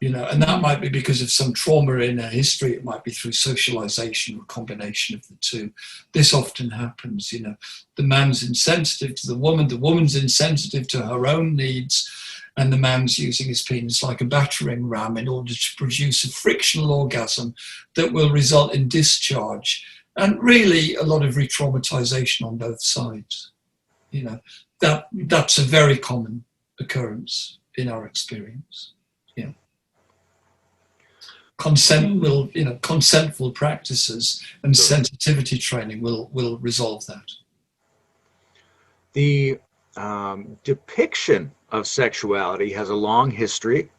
and that might be because of some trauma in her history. It might be through socialization or a combination of the two. This often happens, the man's insensitive to the woman's insensitive to her own needs, and the man's using his penis like a battering ram in order to produce a frictional orgasm that will result in discharge. And really a lot of re-traumatization on both sides. That's a very common occurrence in our experience. Yeah. Consentful practices and sensitivity training will resolve that. The depiction of sexuality has a long history.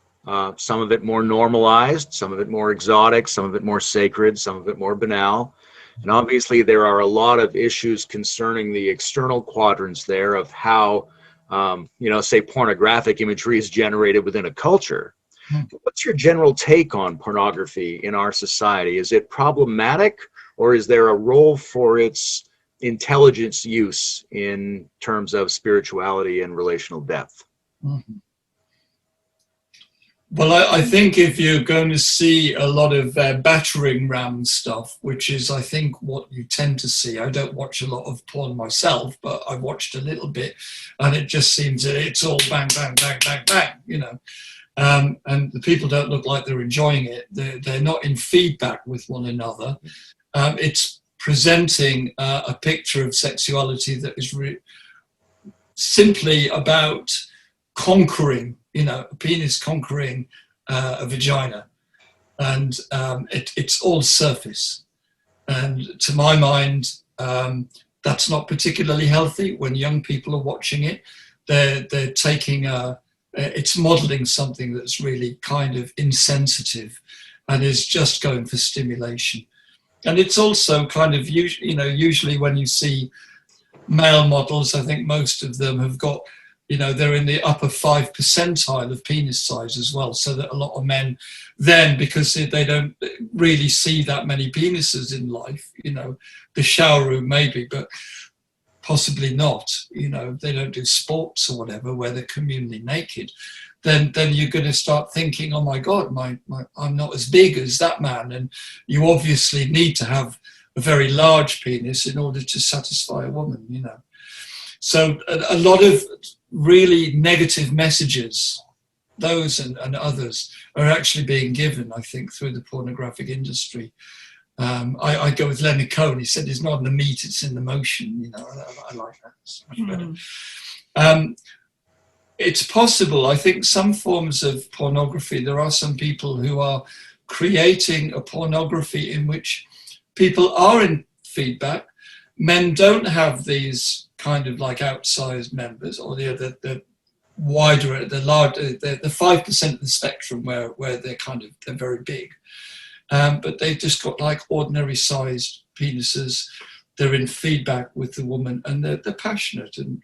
Some of it more normalized, some of it more exotic, some of it more sacred, some of it more banal. And obviously there are a lot of issues concerning the external quadrants there of how, say pornographic imagery is generated within a culture. What's your general take on pornography in our society? Is it problematic, or is there a role for its intelligence use in terms of spirituality and relational depth? Well, I think if you're going to see a lot of battering ram stuff, which is, I think, what you tend to see. I don't watch a lot of porn myself, but I've watched a little bit, and it just seems that it's all bang, bang, bang, bang, bang, and the people don't look like they're enjoying it. They're not in feedback with one another. It's presenting a picture of sexuality that is simply about conquering, a penis conquering a vagina. And it's all surface. And to my mind, that's not particularly healthy. When young people are watching it, they're taking it's modeling something that's really kind of insensitive and is just going for stimulation. And it's also kind of, usually when you see male models, I think most of them have got, they're in the upper 5 percentile of penis size as well. So that a lot of men then, because they don't really see that many penises in life, the shower room maybe, but possibly not, they don't do sports or whatever where they're communally naked, then you're going to start thinking, oh my God, I'm not as big as that man. And you obviously need to have a very large penis in order to satisfy a woman, So a lot of really negative messages, those and others, are actually being given, I think, through the pornographic industry. I go with Leonard Cohen. He said it's not in the meat, it's in the motion. I like that. It's much better. It's possible. I think some forms of pornography, there are some people who are creating a pornography in which people are in feedback. Men don't have these kind of like outsized members, or the wider, the 5% of the spectrum where they're very big. But they've just got like ordinary sized penises. They're in feedback with the woman and they're passionate. And,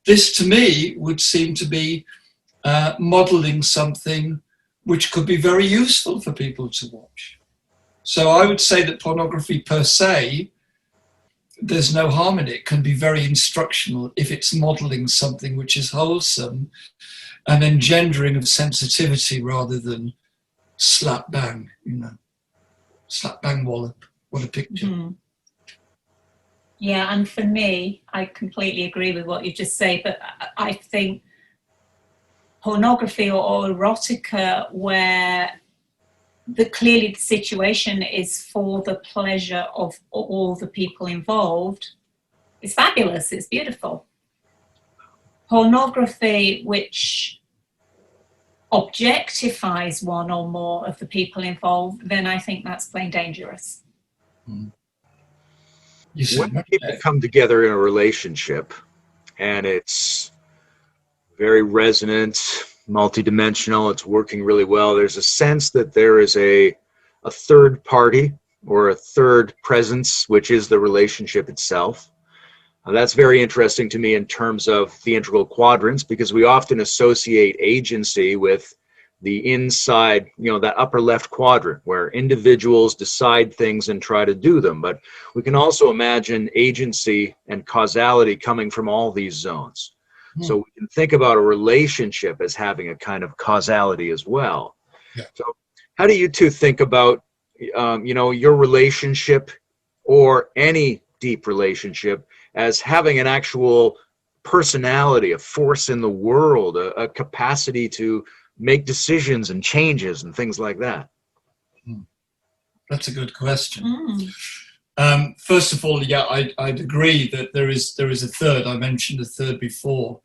this to me would seem to be modeling something which could be very useful for people to watch. So I would say that pornography per se, there's no harm in it. It can be very instructional if it's modeling something which is wholesome and engendering of sensitivity rather than slap bang, slap bang wallop. What a picture. Yeah, and for me, I completely agree with what you just say, but I think pornography or erotica where clearly the situation is for the pleasure of all the people involved, is fabulous, it's beautiful. Pornography which objectifies one or more of the people involved, then I think that's plain dangerous. When people come together in a relationship and it's very resonant, multidimensional, it's working really well, there's a sense that there is a third party or a third presence, which is the relationship itself. That's very interesting to me in terms of the integral quadrants, because we often associate agency with the inside, that upper left quadrant where individuals decide things and try to do them. But we can also imagine agency and causality coming from all these zones. So we can think about a relationship as having a kind of causality as well. Yeah. So how do you two think about, your relationship or any deep relationship as having an actual personality, a force in the world, a capacity to make decisions and changes and things like that? That's a good question. First of all, yeah, I'd agree that there is a third. I mentioned a third before,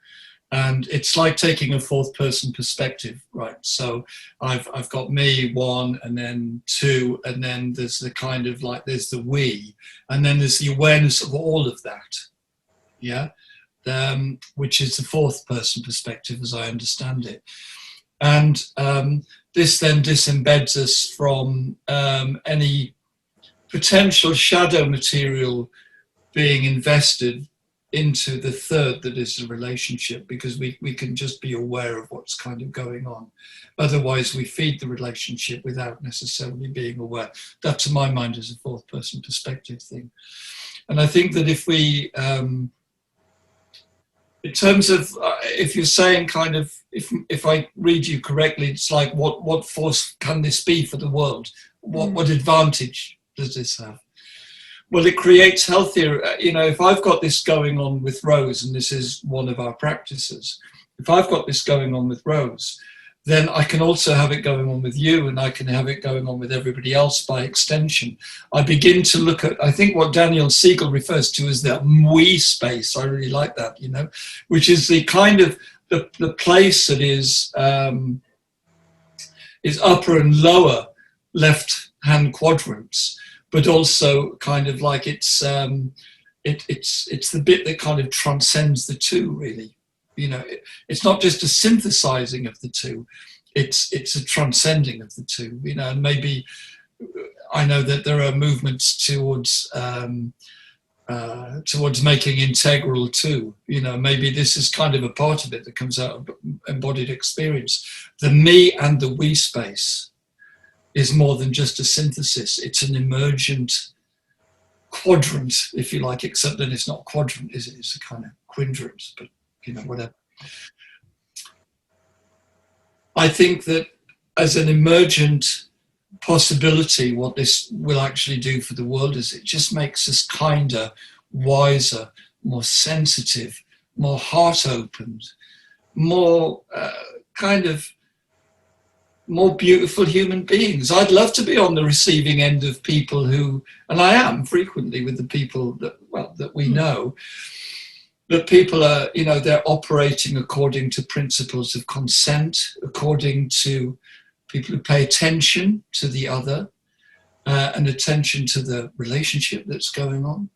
and it's like taking a fourth person perspective, right? So I've got me, one, and then two, and then there's the kind of like there's the we, and then there's the awareness of all of that, yeah, which is the fourth person perspective, as I understand it. And this then disembeds us from any potential shadow material being invested into the third that is the relationship, because we can just be aware of what's kind of going on. Otherwise, we feed the relationship without necessarily being aware. That, to my mind, is a fourth person perspective thing. And I think that if we, in terms of, if you're saying kind of, if I read you correctly, it's like, what force can this be for the world? What advantage does this have? Well, it creates healthier, if I've got this going on with Rose, and this is one of our practices, if I've got this going on with Rose, then I can also have it going on with you, and I can have it going on with everybody else by extension. I begin to look at, I think, what Daniel Siegel refers to as the we space. I really like that, you know, which is the kind of the place that is upper and lower left-hand quadrants, but also kind of like it's the bit that kind of transcends the two, really. You know, it's not just a synthesizing of the two, it's a transcending of the two, you know. And maybe I know that there are movements towards making integral too, you know. Maybe this is kind of a part of it that comes out of embodied experience. The me and the we space is more than just a synthesis, it's an emergent quadrant, if you like, except that it's not quadrant, is it? It's a kind of quindrant, but you know, whatever. I think that as an emergent possibility, what this will actually do for the world is it just makes us kinder, wiser, more sensitive, more heart opened, more more beautiful human beings. I'd love to be on the receiving end of people who, and I am frequently with the people that we know, that people are, you know, they're operating according to principles of consent, according to people who pay attention to the other and attention to the relationship that's going on.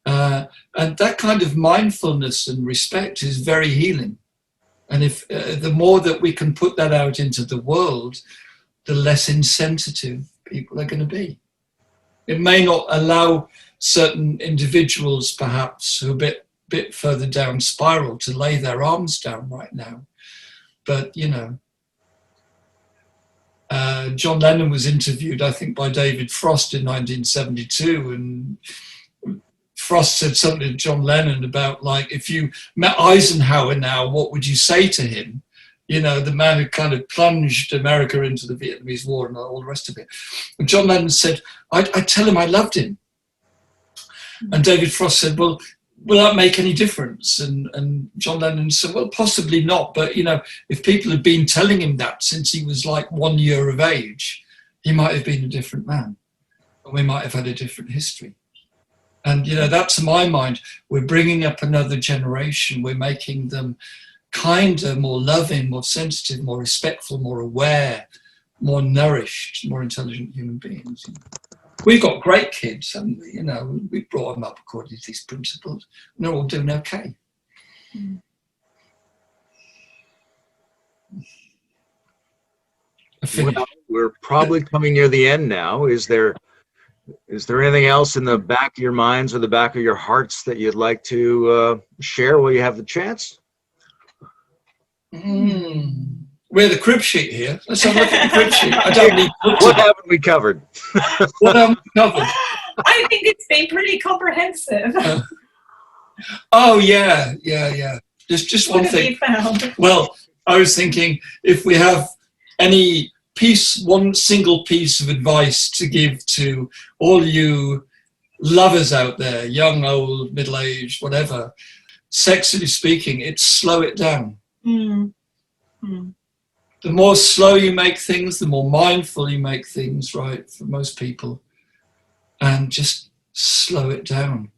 And that kind of mindfulness and respect is very healing. And if the more that we can put that out into the world, the less insensitive people are going to be. It may not allow certain individuals, perhaps, who are a bit further down spiral, to lay their arms down right now. But, you know, John Lennon was interviewed, I think, by David Frost in 1972, and Frost said something to John Lennon about, like, if you met Eisenhower now, what would you say to him? You know, the man who kind of plunged America into the Vietnamese War and all the rest of it. And John Lennon said, I'd tell him I loved him. And David Frost said, well, will that make any difference? And John Lennon said, well, possibly not. But, you know, if people had been telling him that since he was like 1 year of age, he might have been a different man. And we might have had a different history. And, you know, that, to my mind, we're bringing up another generation. We're making them kinder, more loving, more sensitive, more respectful, more aware, more nourished, more intelligent human beings. We've got great kids, and, you know, we brought them up according to these principles. And they're all doing okay. Well, we're probably coming near the end now. Is there anything else in the back of your minds or the back of your hearts that you'd like to share while you have the chance? We're the crib sheet here. Let's have a look at the crib sheet. I don't need what haven't we covered? What haven't we covered? I think it's been pretty comprehensive. Oh, yeah. Just one thing. What have you found? Well, I was thinking, if we have any one single piece of advice to give to all you lovers out there, young, old, middle-aged, whatever, sexually speaking, it's slow it down. The more slow you make things, the more mindful you make things, right, for most people. And just slow it down.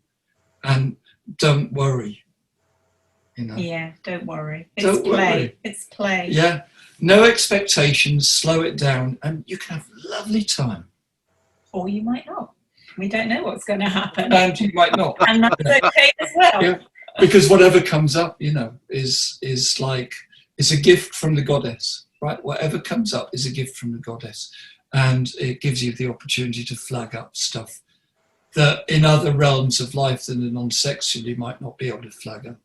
And don't worry. You know? Yeah, don't worry. Don't It's play. worry. It's play. Yeah. No expectations, slow it down, and you can have a lovely time. Or you might not. We don't know what's going to happen. And you might not. And that's okay as well. Yeah. Because whatever comes up, you know, is like, it's a gift from the goddess, right? Whatever comes up is a gift from the goddess. And it gives you the opportunity to flag up stuff that in other realms of life than the non-sexual you might not be able to flag up.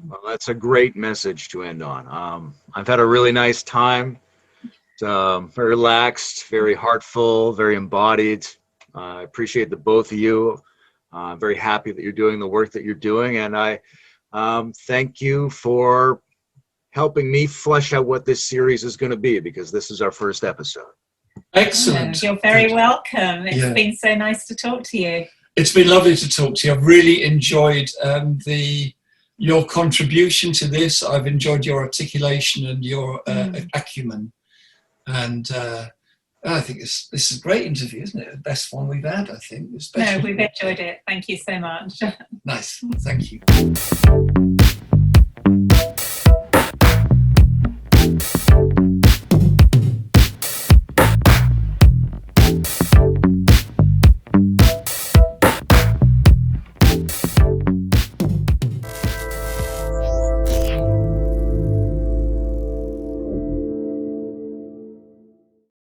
Well, that's a great message to end on. I've had a really nice time. It's, very relaxed, very heartful, very embodied. I appreciate the both of you. I'm very happy that you're doing the work that you're doing. And I thank you for helping me flesh out what this series is going to be, because this is our first episode. Excellent. You're very welcome. It's been so nice to talk to you. It's been lovely to talk to you. I've really enjoyed your contribution to this. I've enjoyed your articulation and your acumen. And I think this is a great interview, isn't it? The best one we've had, I think. No, we've enjoyed it. Thank you so much. Nice. Thank you.